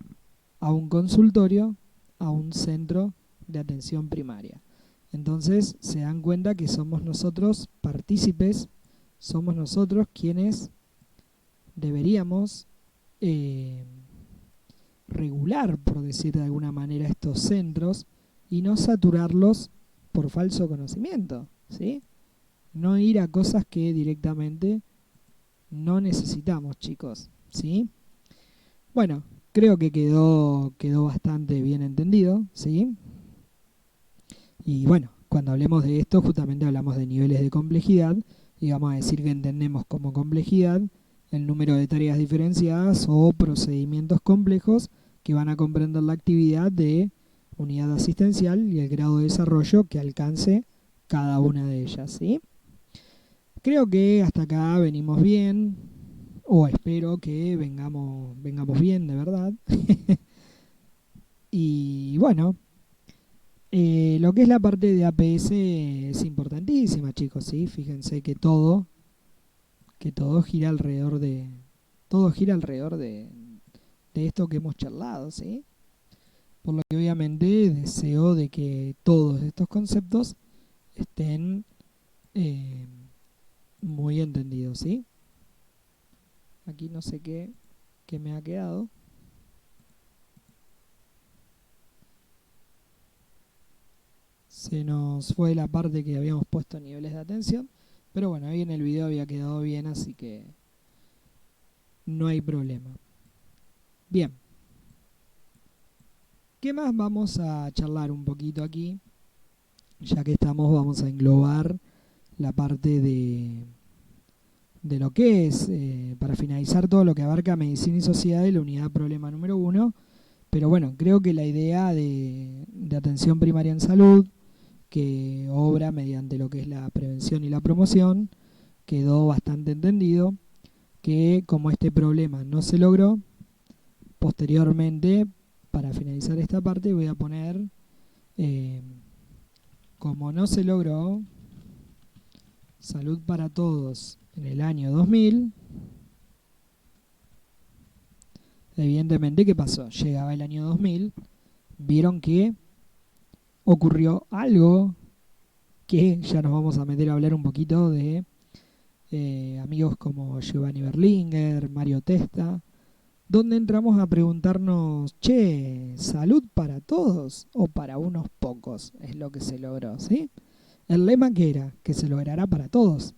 A un consultorio, a un centro de atención primaria. Entonces se dan cuenta que somos nosotros partícipes, somos nosotros quienes deberíamos eh, regular, por decir de alguna manera, estos centros y no saturarlos por falso conocimiento, ¿sí? No ir a cosas que directamente no necesitamos, chicos, ¿sí? Bueno, creo que quedó bastante bien entendido, ¿sí? Y bueno, cuando hablemos de esto, justamente hablamos de niveles de complejidad y vamos a decir que entendemos como complejidad el número de tareas diferenciadas o procedimientos complejos que van a comprender la actividad de unidad asistencial y el grado de desarrollo que alcance cada una de ellas, ¿sí? Creo que hasta acá venimos bien, o espero que vengamos bien de verdad. Y bueno, lo que es la parte de APS es importantísima, chicos, ¿sí? Fíjense que todo gira alrededor de esto que hemos charlado, ¿sí? Por lo que obviamente deseo de que todos estos conceptos estén eh, muy entendidos, ¿sí? Aquí no sé qué me ha quedado. Se nos fue la parte que habíamos puesto niveles de atención, pero bueno, ahí en el video había quedado bien, así que no hay problema. Bien, ¿qué más vamos a charlar un poquito aquí? Ya que estamos, vamos a englobar la parte de lo que es, para finalizar, todo lo que abarca medicina y sociedad de la unidad problema número 1. Pero bueno, creo que la idea de atención primaria en salud, que obra mediante lo que es la prevención y la promoción, quedó bastante entendido que como este problema no se logró, posteriormente, para finalizar esta parte, voy a poner, eh, como no se logró salud para todos en el año 2000, evidentemente, ¿qué pasó? Llegaba el año 2000, vieron que ocurrió algo que ya nos vamos a meter a hablar un poquito de amigos como Giovanni Berlinguer, Mario Testa, donde entramos a preguntarnos, che, ¿salud para todos o para unos pocos? Es lo que se logró, ¿sí? El lema que era, que se logrará para todos,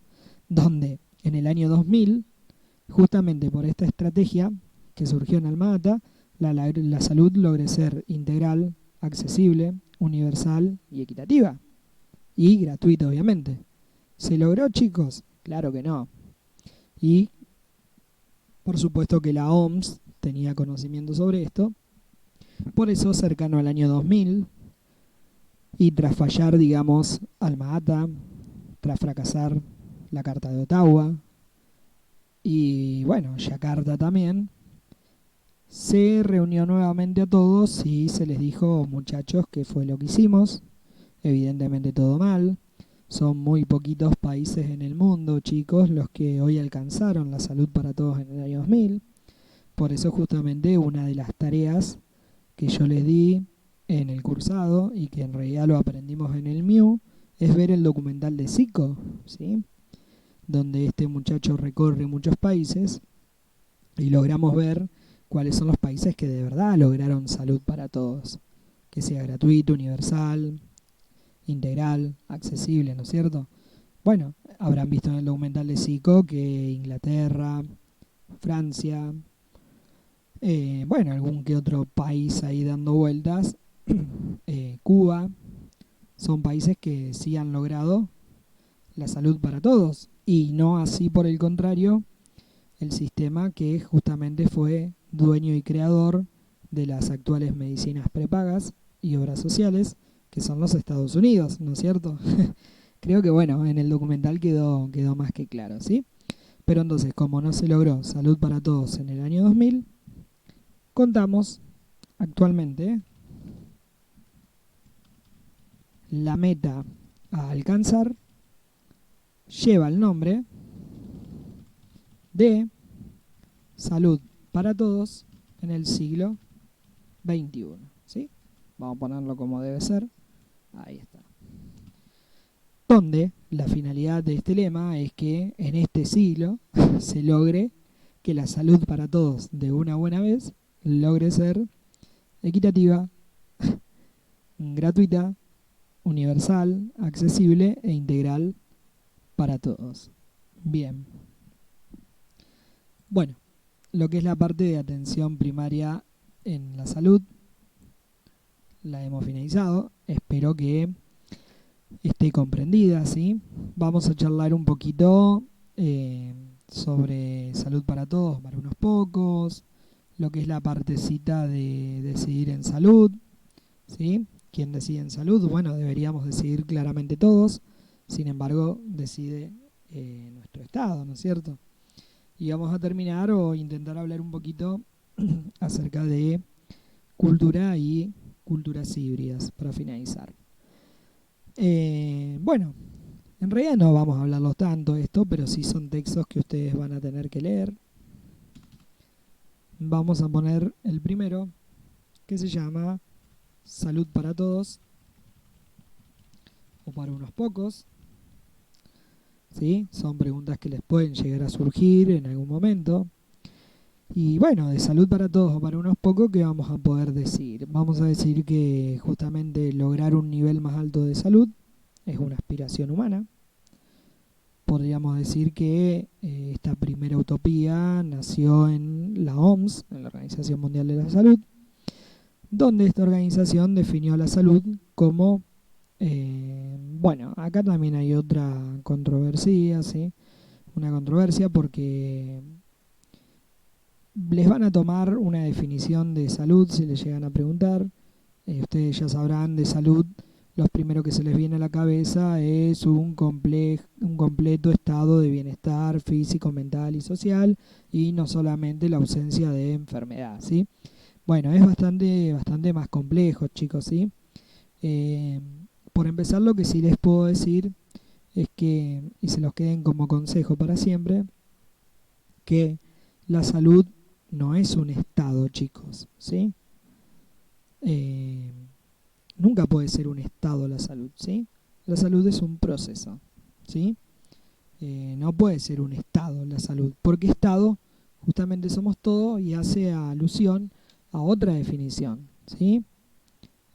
donde en el año 2000, justamente por esta estrategia que surgió en Alma-Ata, la salud logró ser integral, accesible, universal y equitativa. Y gratuita, obviamente. ¿Se logró, chicos? Claro que no. Y por supuesto que la OMS tenía conocimiento sobre esto. Por eso, cercano al año 2000, y tras fallar, digamos, Alma-Ata, tras fracasar la Carta de Ottawa, y bueno, Yakarta también, se reunió nuevamente a todos y se les dijo, muchachos, ¿qué fue lo que hicimos? Evidentemente todo mal. Son muy poquitos países en el mundo, chicos, los que hoy alcanzaron la salud para todos en el año 2000. Por eso justamente una de las tareas que yo les di en el cursado y que en realidad lo aprendimos en el MIU es ver el documental de Zico, ¿sí? Donde este muchacho recorre muchos países y logramos ver cuáles son los países que de verdad lograron salud para todos. Que sea gratuito, universal, integral, accesible, ¿no es cierto? Bueno, habrán visto en el documental de Zico que Inglaterra, Francia, bueno, algún que otro país ahí dando vueltas, Cuba, son países que sí han logrado la salud para todos y no así por el contrario el sistema que justamente fue dueño y creador de las actuales medicinas prepagas y obras sociales, que son los Estados Unidos, ¿no es cierto? Creo que bueno, en el documental quedó más que claro, ¿sí? Pero entonces, como no se logró salud para todos en el año 2000, contamos actualmente la meta a alcanzar lleva el nombre de salud para todos en el siglo XXI, ¿sí? Vamos a ponerlo como debe ser. Ahí está. Donde la finalidad de este lema es que en este siglo se logre que la salud para todos de una buena vez logre ser equitativa, gratuita, universal, accesible e integral para todos. Bien. Bueno, lo que es la parte de atención primaria en la salud la hemos finalizado. Espero que esté comprendida, ¿sí? Vamos a charlar un poquito sobre salud para todos, para unos pocos, lo que es la partecita de decidir en salud, ¿sí? ¿Quién decide en salud? Bueno, deberíamos decidir claramente todos, sin embargo, decide nuestro Estado, ¿no es cierto? Y vamos a terminar o intentar hablar un poquito acerca de cultura y culturas híbridas para finalizar. Bueno, en realidad no vamos a hablarlos tanto esto, pero sí son textos que ustedes van a tener que leer. Vamos a poner el primero, que se llama Salud para todos o para unos pocos. ¿Sí? Son preguntas que les pueden llegar a surgir en algún momento. Y bueno, de salud para todos o para unos pocos, ¿qué vamos a poder decir? Vamos a decir que justamente lograr un nivel más alto de salud es una aspiración humana. Podríamos decir que esta primera utopía nació en la OMS, en la Organización Mundial de la Salud, donde esta organización definió la salud como, bueno, acá también hay otra controversia, ¿sí? Una controversia porque les van a tomar una definición de salud si les llegan a preguntar. Ustedes ya sabrán de salud lo primero que se les viene a la cabeza es un completo estado de bienestar físico, mental y social, y no solamente la ausencia de enfermedad, ¿sí? Bueno, es bastante más complejo, chicos, ¿sí? Eh, por empezar, lo que sí les puedo decir es que, y se los queden como consejo para siempre, que la salud no es un estado, chicos, ¿sí? Eh, Nunca puede ser un estado la salud, ¿sí? La salud es un proceso, ¿sí? No puede ser un estado la salud, porque estado justamente somos todo y hace alusión a otra definición, ¿sí?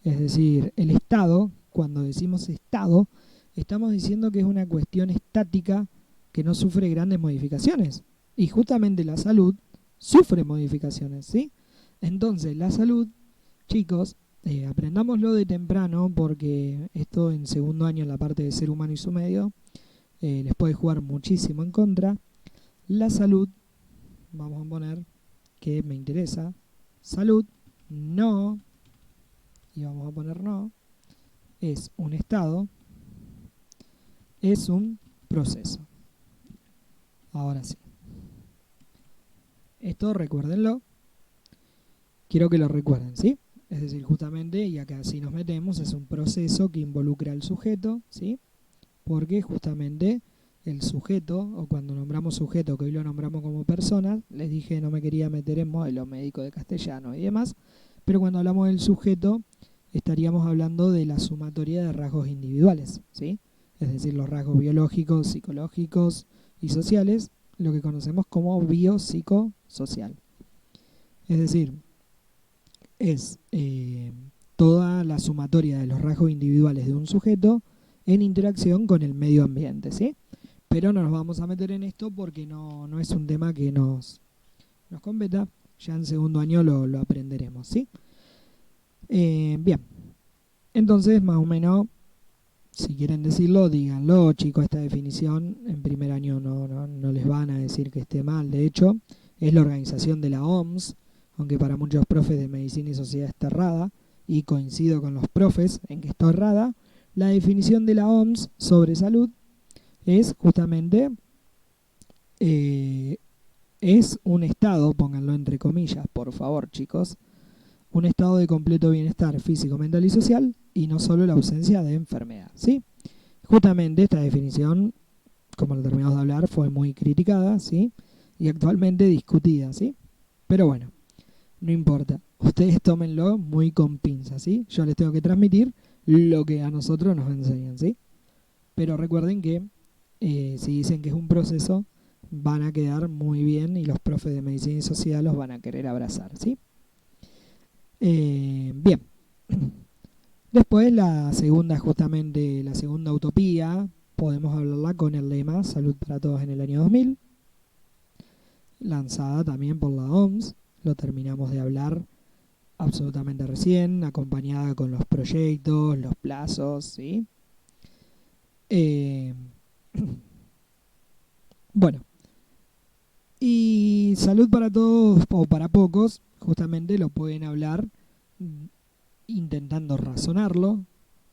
Es decir, el estado, cuando decimos estado, estamos diciendo que es una cuestión estática que no sufre grandes modificaciones. Y justamente la salud sufre modificaciones, ¿sí? Entonces, la salud, chicos, aprendámoslo de temprano porque esto en segundo año en la parte de ser humano y su medio les puede jugar muchísimo en contra. La salud, vamos a poner que me interesa, salud no, y vamos a poner no, es un estado, es un proceso. Ahora sí. Esto recuérdenlo, quiero que lo recuerden, ¿sí? Es decir, justamente, y acá si nos metemos, es un proceso que involucra al sujeto, ¿sí? Porque justamente el sujeto, o cuando nombramos sujeto, que hoy lo nombramos como persona, les dije no me quería meter en modelo médico de castellano y demás, pero cuando hablamos del sujeto, estaríamos hablando de la sumatoria de rasgos individuales, ¿sí? Es decir, los rasgos biológicos, psicológicos y sociales, lo que conocemos como biopsicosocial. Es decir, es toda la sumatoria de los rasgos individuales de un sujeto en interacción con el medio ambiente, ¿sí? Pero no nos vamos a meter en esto porque no es un tema que nos competa. Ya en segundo año lo aprenderemos, ¿sí? Bien, entonces más o menos, si quieren decirlo, díganlo, chicos, esta definición en primer año no les van a decir que esté mal. De hecho, es la organización de la OMS, aunque para muchos profes de medicina y sociedad está errada, y coincido con los profes en que está errada. La definición de la OMS sobre salud es justamente es un estado, pónganlo entre comillas, por favor, chicos, un estado de completo bienestar físico, mental y social, y no solo la ausencia de enfermedad, ¿sí? Justamente esta definición, como lo terminamos de hablar, fue muy criticada, ¿sí? Y actualmente discutida, ¿sí? Pero bueno, no importa. Ustedes tómenlo muy con pinzas, ¿sí? Yo les tengo que transmitir lo que a nosotros nos enseñan, ¿sí? Pero recuerden que si dicen que es un proceso, van a quedar muy bien y los profes de medicina y sociedad los van a querer abrazar, ¿sí? Bien. Después justamente la segunda utopía, podemos hablarla con el lema Salud para Todos en el año 2000, lanzada también por la OMS, lo terminamos de hablar absolutamente recién, acompañada con los proyectos, los plazos, ¿sí? Bueno, y salud para todos o para pocos, justamente lo pueden hablar intentando razonarlo,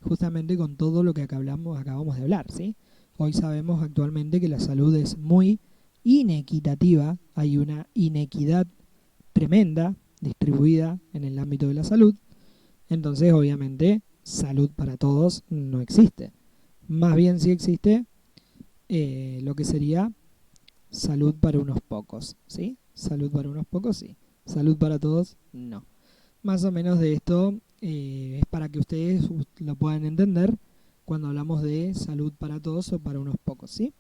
justamente con todo lo que acabamos de hablar, ¿sí? Hoy sabemos actualmente que la salud es muy inequitativa, hay una inequidad tremenda distribuida en el ámbito de la salud, entonces obviamente salud para todos no existe. Más bien sí existe lo que sería salud para unos pocos, ¿sí? Salud para unos pocos, sí. Salud para todos, no. Más o menos de esto es para que ustedes lo puedan entender cuando hablamos de salud para todos o para unos pocos, ¿sí?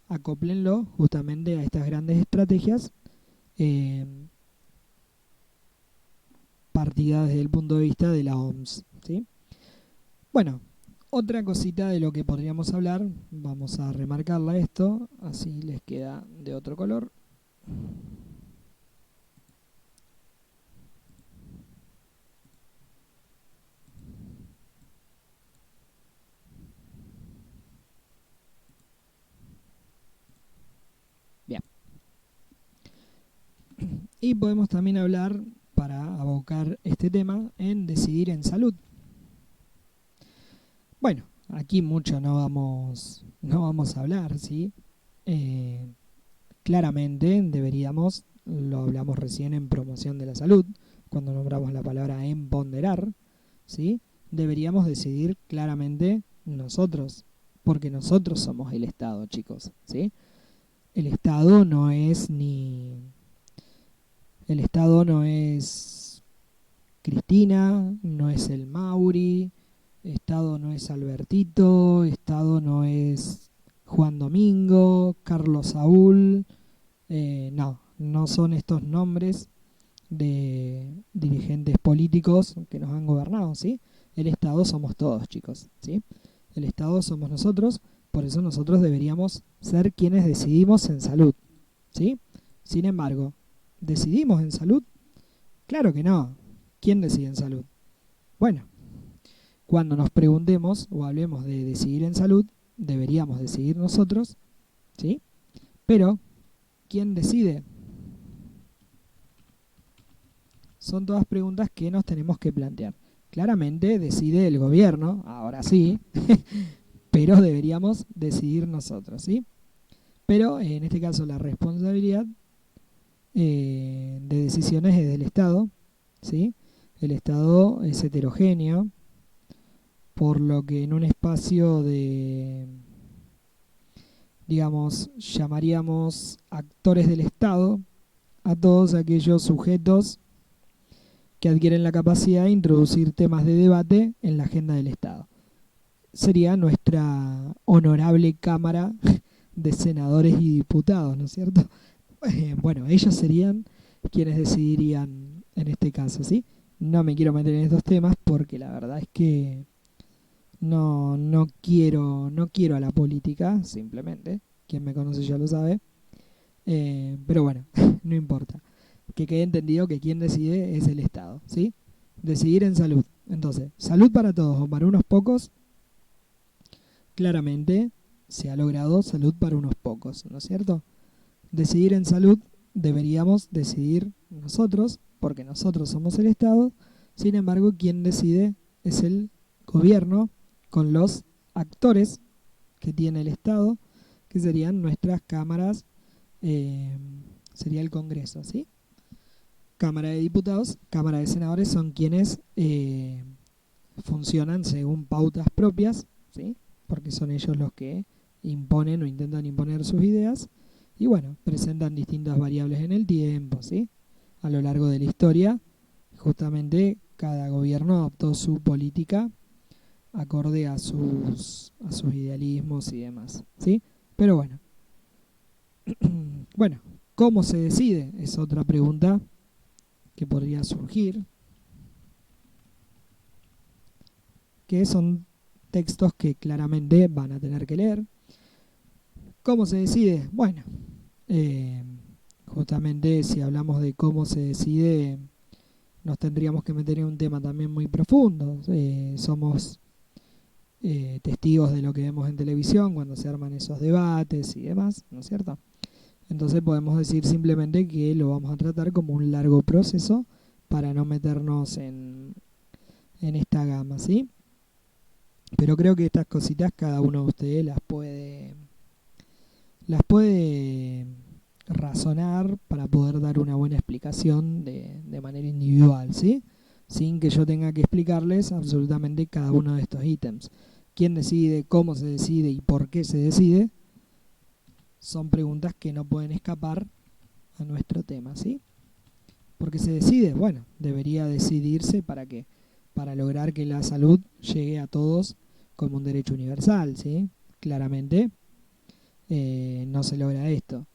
Acóplenlo justamente a estas grandes estrategias partidas desde el punto de vista de la OMS, ¿sí? Bueno, otra cosita de lo que podríamos hablar, vamos a remarcarla esto, así les queda de otro color. Bien. Y podemos también hablar, para abocar este tema, en decidir en salud. Bueno, aquí mucho no vamos a hablar, ¿sí? Eh, Claramente deberíamos, lo hablamos recién en promoción de la salud, cuando nombramos la palabra empoderar, ¿sí? Deberíamos decidir claramente nosotros, porque nosotros somos el Estado, chicos, ¿sí? El Estado no es ni... El Estado no es Cristina, no es el Mauri, Estado no es Albertito, Estado no es Juan Domingo, Carlos Saúl, no son estos nombres de dirigentes políticos que nos han gobernado, ¿sí? El Estado somos todos, chicos, ¿sí? El Estado somos nosotros, por eso nosotros deberíamos ser quienes decidimos en salud, ¿sí? Sin embargo, ¿decidimos en salud? Claro que no. ¿Quién decide en salud? Bueno, cuando nos preguntemos o hablemos de decidir en salud, deberíamos decidir nosotros, ¿sí? Pero, ¿quién decide? Son todas preguntas que nos tenemos que plantear. Claramente decide el gobierno, ahora sí, pero deberíamos decidir nosotros, ¿sí? Pero en este caso la responsabilidad de decisiones es del Estado, ¿sí? El Estado es heterogéneo, por lo que en un espacio de, digamos, llamaríamos actores del Estado a todos aquellos sujetos que adquieren la capacidad de introducir temas de debate en la agenda del Estado. Sería nuestra honorable Cámara de Senadores y Diputados, ¿no es cierto? Bueno, ellos serían quienes decidirían en este caso, ¿sí? No me quiero meter en estos temas porque la verdad es que no quiero a la política, simplemente. Quien me conoce ya lo sabe. Pero bueno, no importa. Que quede entendido que quien decide es el Estado, ¿sí? Decidir en salud. Entonces, salud para todos o para unos pocos, claramente se ha logrado salud para unos pocos, ¿no es cierto? Decidir en salud deberíamos decidir nosotros, porque nosotros somos el Estado. Sin embargo, quien decide es el gobierno con los actores que tiene el Estado, que serían nuestras cámaras, eh, sería el Congreso, ¿sí? Cámara de Diputados, Cámara de Senadores son quienes funcionan según pautas propias, ¿sí? Porque son ellos los que imponen o intentan imponer sus ideas y bueno, presentan distintas variables en el tiempo, ¿sí? A lo largo de la historia, justamente cada gobierno adoptó su política acorde a sus idealismos y demás, ¿sí? Pero bueno, bueno, ¿cómo se decide? Es otra pregunta que podría surgir, que son textos que claramente van a tener que leer. ¿Cómo se decide? Bueno, eh, justamente si hablamos de cómo se decide, nos tendríamos que meter en un tema también muy profundo. Somos testigos de lo que vemos en televisión cuando se arman esos debates y demás, ¿no es cierto? Entonces podemos decir simplemente que lo vamos a tratar como un largo proceso para no meternos en esta gama, ¿sí? Pero creo que estas cositas cada uno de ustedes las puede razonar para poder dar una buena explicación de manera individual, ¿sí? Sin que yo tenga que explicarles absolutamente cada uno de estos ítems. ¿Quién decide, cómo se decide y por qué se decide? Son preguntas que no pueden escapar a nuestro tema, ¿sí? ¿Por qué se decide? Bueno, debería decidirse para qué, para lograr que la salud llegue a todos como un derecho universal, ¿sí? Claramente no se logra esto.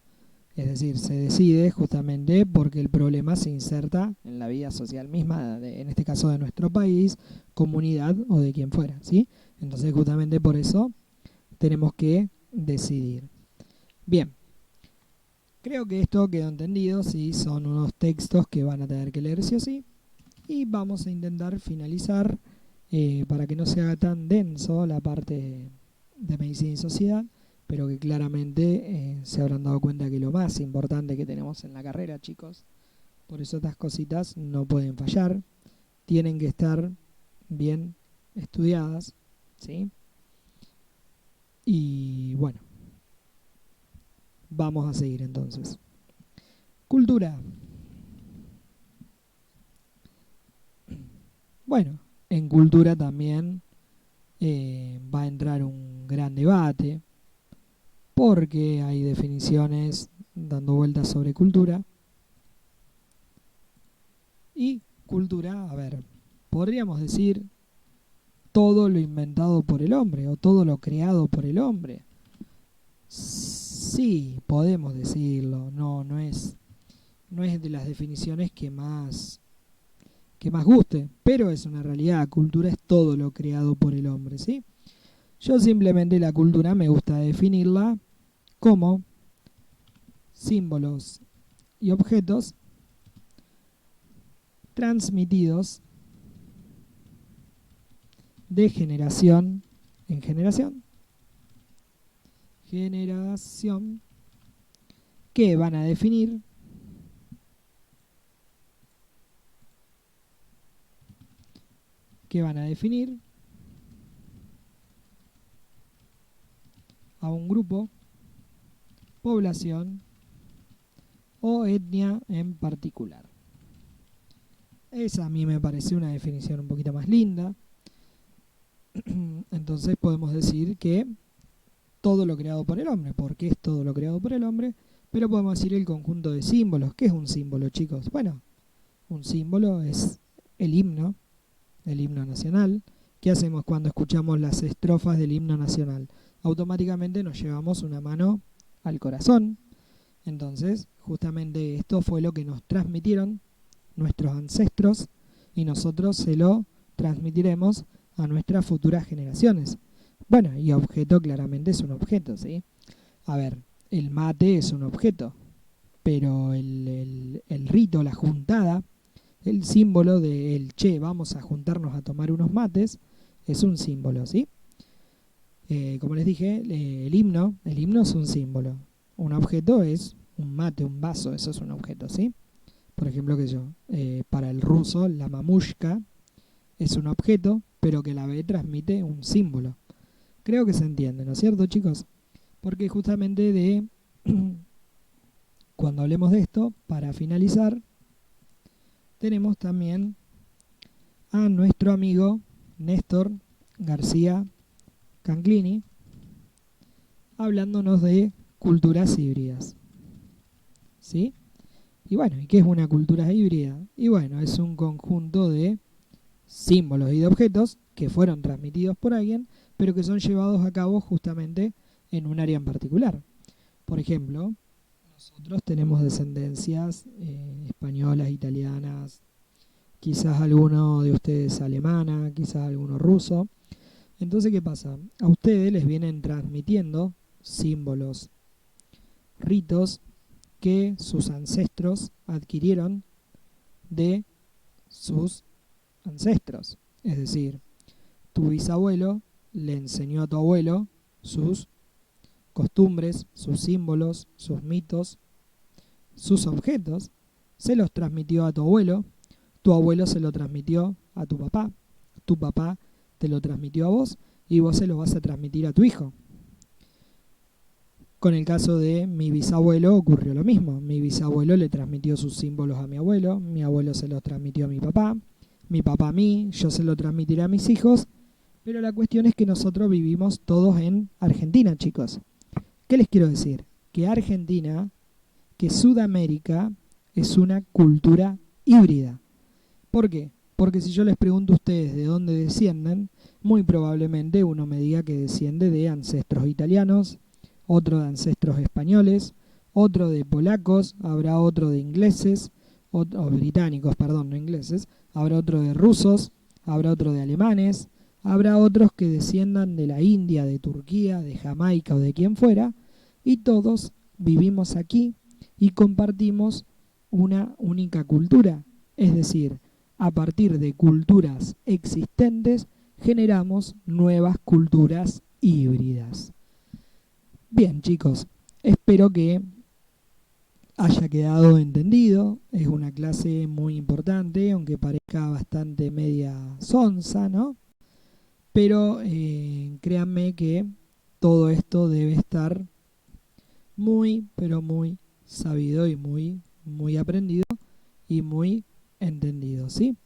Es decir, se decide justamente porque el problema se inserta en la vida social misma, en este caso de nuestro país, comunidad o de quien fuera, ¿sí? Entonces justamente por eso tenemos que decidir. Bien, creo que esto quedó entendido, sí, son unos textos que van a tener que leer sí o sí, y vamos a intentar finalizar para que no se haga tan denso la parte de medicina y sociedad, pero que claramente se habrán dado cuenta que lo más importante que tenemos en la carrera, chicos, por eso estas cositas no pueden fallar, tienen que estar bien estudiadas, ¿sí? Vamos a seguir entonces. Cultura. Bueno, en cultura también va a entrar un gran debate porque hay definiciones dando vueltas sobre cultura. Y cultura, a ver, podríamos decir todo lo inventado por el hombre o todo lo creado por el hombre. Sí, podemos decirlo, no es de las definiciones que más guste, pero es una realidad. Cultura es todo lo creado por el hombre, ¿sí? Yo simplemente la cultura me gusta definirla como símbolos y objetos transmitidos de generación en generación, que van a definir a un grupo, población o etnia en particular. Esa a mí me pareció una definición un poquito más linda. Entonces podemos decir que todo lo creado por el hombre. ¿Por qué es todo lo creado por el hombre? Pero podemos decir el conjunto de símbolos. ¿Qué es un símbolo, chicos? Bueno, un símbolo es el himno nacional. ¿Qué hacemos cuando escuchamos las estrofas del himno nacional? Automáticamente nos llevamos una mano al corazón. Entonces, justamente esto fue lo que nos transmitieron nuestros ancestros y nosotros se lo transmitiremos a nuestras futuras generaciones. Bueno, y objeto claramente es un objeto, ¿sí? A ver, el mate es un objeto, pero el rito, la juntada, el símbolo del che, vamos a juntarnos a tomar unos mates, es un símbolo, ¿sí? Como les dije, el himno es un símbolo. Un objeto es un mate, un vaso, eso es un objeto, ¿sí? Por ejemplo, para el ruso, la mamushka es un objeto, pero que a la vez transmite un símbolo. Creo que se entiende, ¿no es cierto, chicos? Porque justamente cuando hablemos de esto, para finalizar, tenemos también a nuestro amigo Néstor García Canclini hablándonos de culturas híbridas. ¿Sí? Y bueno, ¿y qué es una cultura híbrida? Y bueno, es un conjunto de símbolos y de objetos que fueron transmitidos por alguien, pero que son llevados a cabo justamente en un área en particular. Por ejemplo, nosotros tenemos descendencias españolas, italianas, quizás alguno de ustedes alemana, quizás alguno ruso. Entonces, ¿qué pasa? A ustedes les vienen transmitiendo símbolos, ritos que sus ancestros adquirieron de sus ancestros. Es decir, tu bisabuelo le enseñó a tu abuelo sus costumbres, sus símbolos, sus mitos, sus objetos, se los transmitió a tu abuelo se lo transmitió a tu papá te lo transmitió a vos y vos se lo vas a transmitir a tu hijo. Con el caso de mi bisabuelo ocurrió lo mismo. Mi bisabuelo le transmitió sus símbolos a mi abuelo se los transmitió a mi papá a mí, yo se lo transmitiré a mis hijos, pero la cuestión es que nosotros vivimos todos en Argentina, chicos. ¿Qué les quiero decir? Que Argentina, que Sudamérica, es una cultura híbrida. ¿Por qué? Porque si yo les pregunto a ustedes de dónde descienden, muy probablemente uno me diga que desciende de ancestros italianos, otro de ancestros españoles, otro de polacos, habrá otro de ingleses, o británicos, perdón, no ingleses, habrá otro de rusos, habrá otro de alemanes, habrá otros que desciendan de la India, de Turquía, de Jamaica o de quien fuera, y todos vivimos aquí y compartimos una única cultura. Es decir, a partir de culturas existentes generamos nuevas culturas híbridas. Bien, chicos, espero que haya quedado entendido. Es una clase muy importante, aunque parezca bastante media sonsa, ¿no? Pero créanme que todo esto debe estar muy, pero muy sabido y muy, muy aprendido y muy entendido, ¿sí?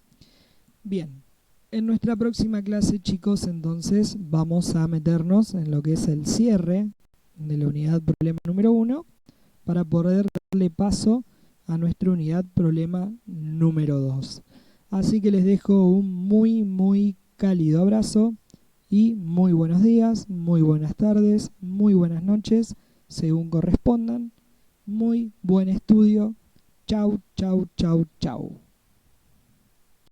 Bien, en nuestra próxima clase, chicos, entonces vamos a meternos en lo que es el cierre de la unidad problema número 1 para poder darle paso a nuestra unidad problema número 2. Así que les dejo un muy, muy cálido abrazo y muy buenos días, muy buenas tardes, muy buenas noches, según correspondan. Muy buen estudio. Chau, chau, chau, chau.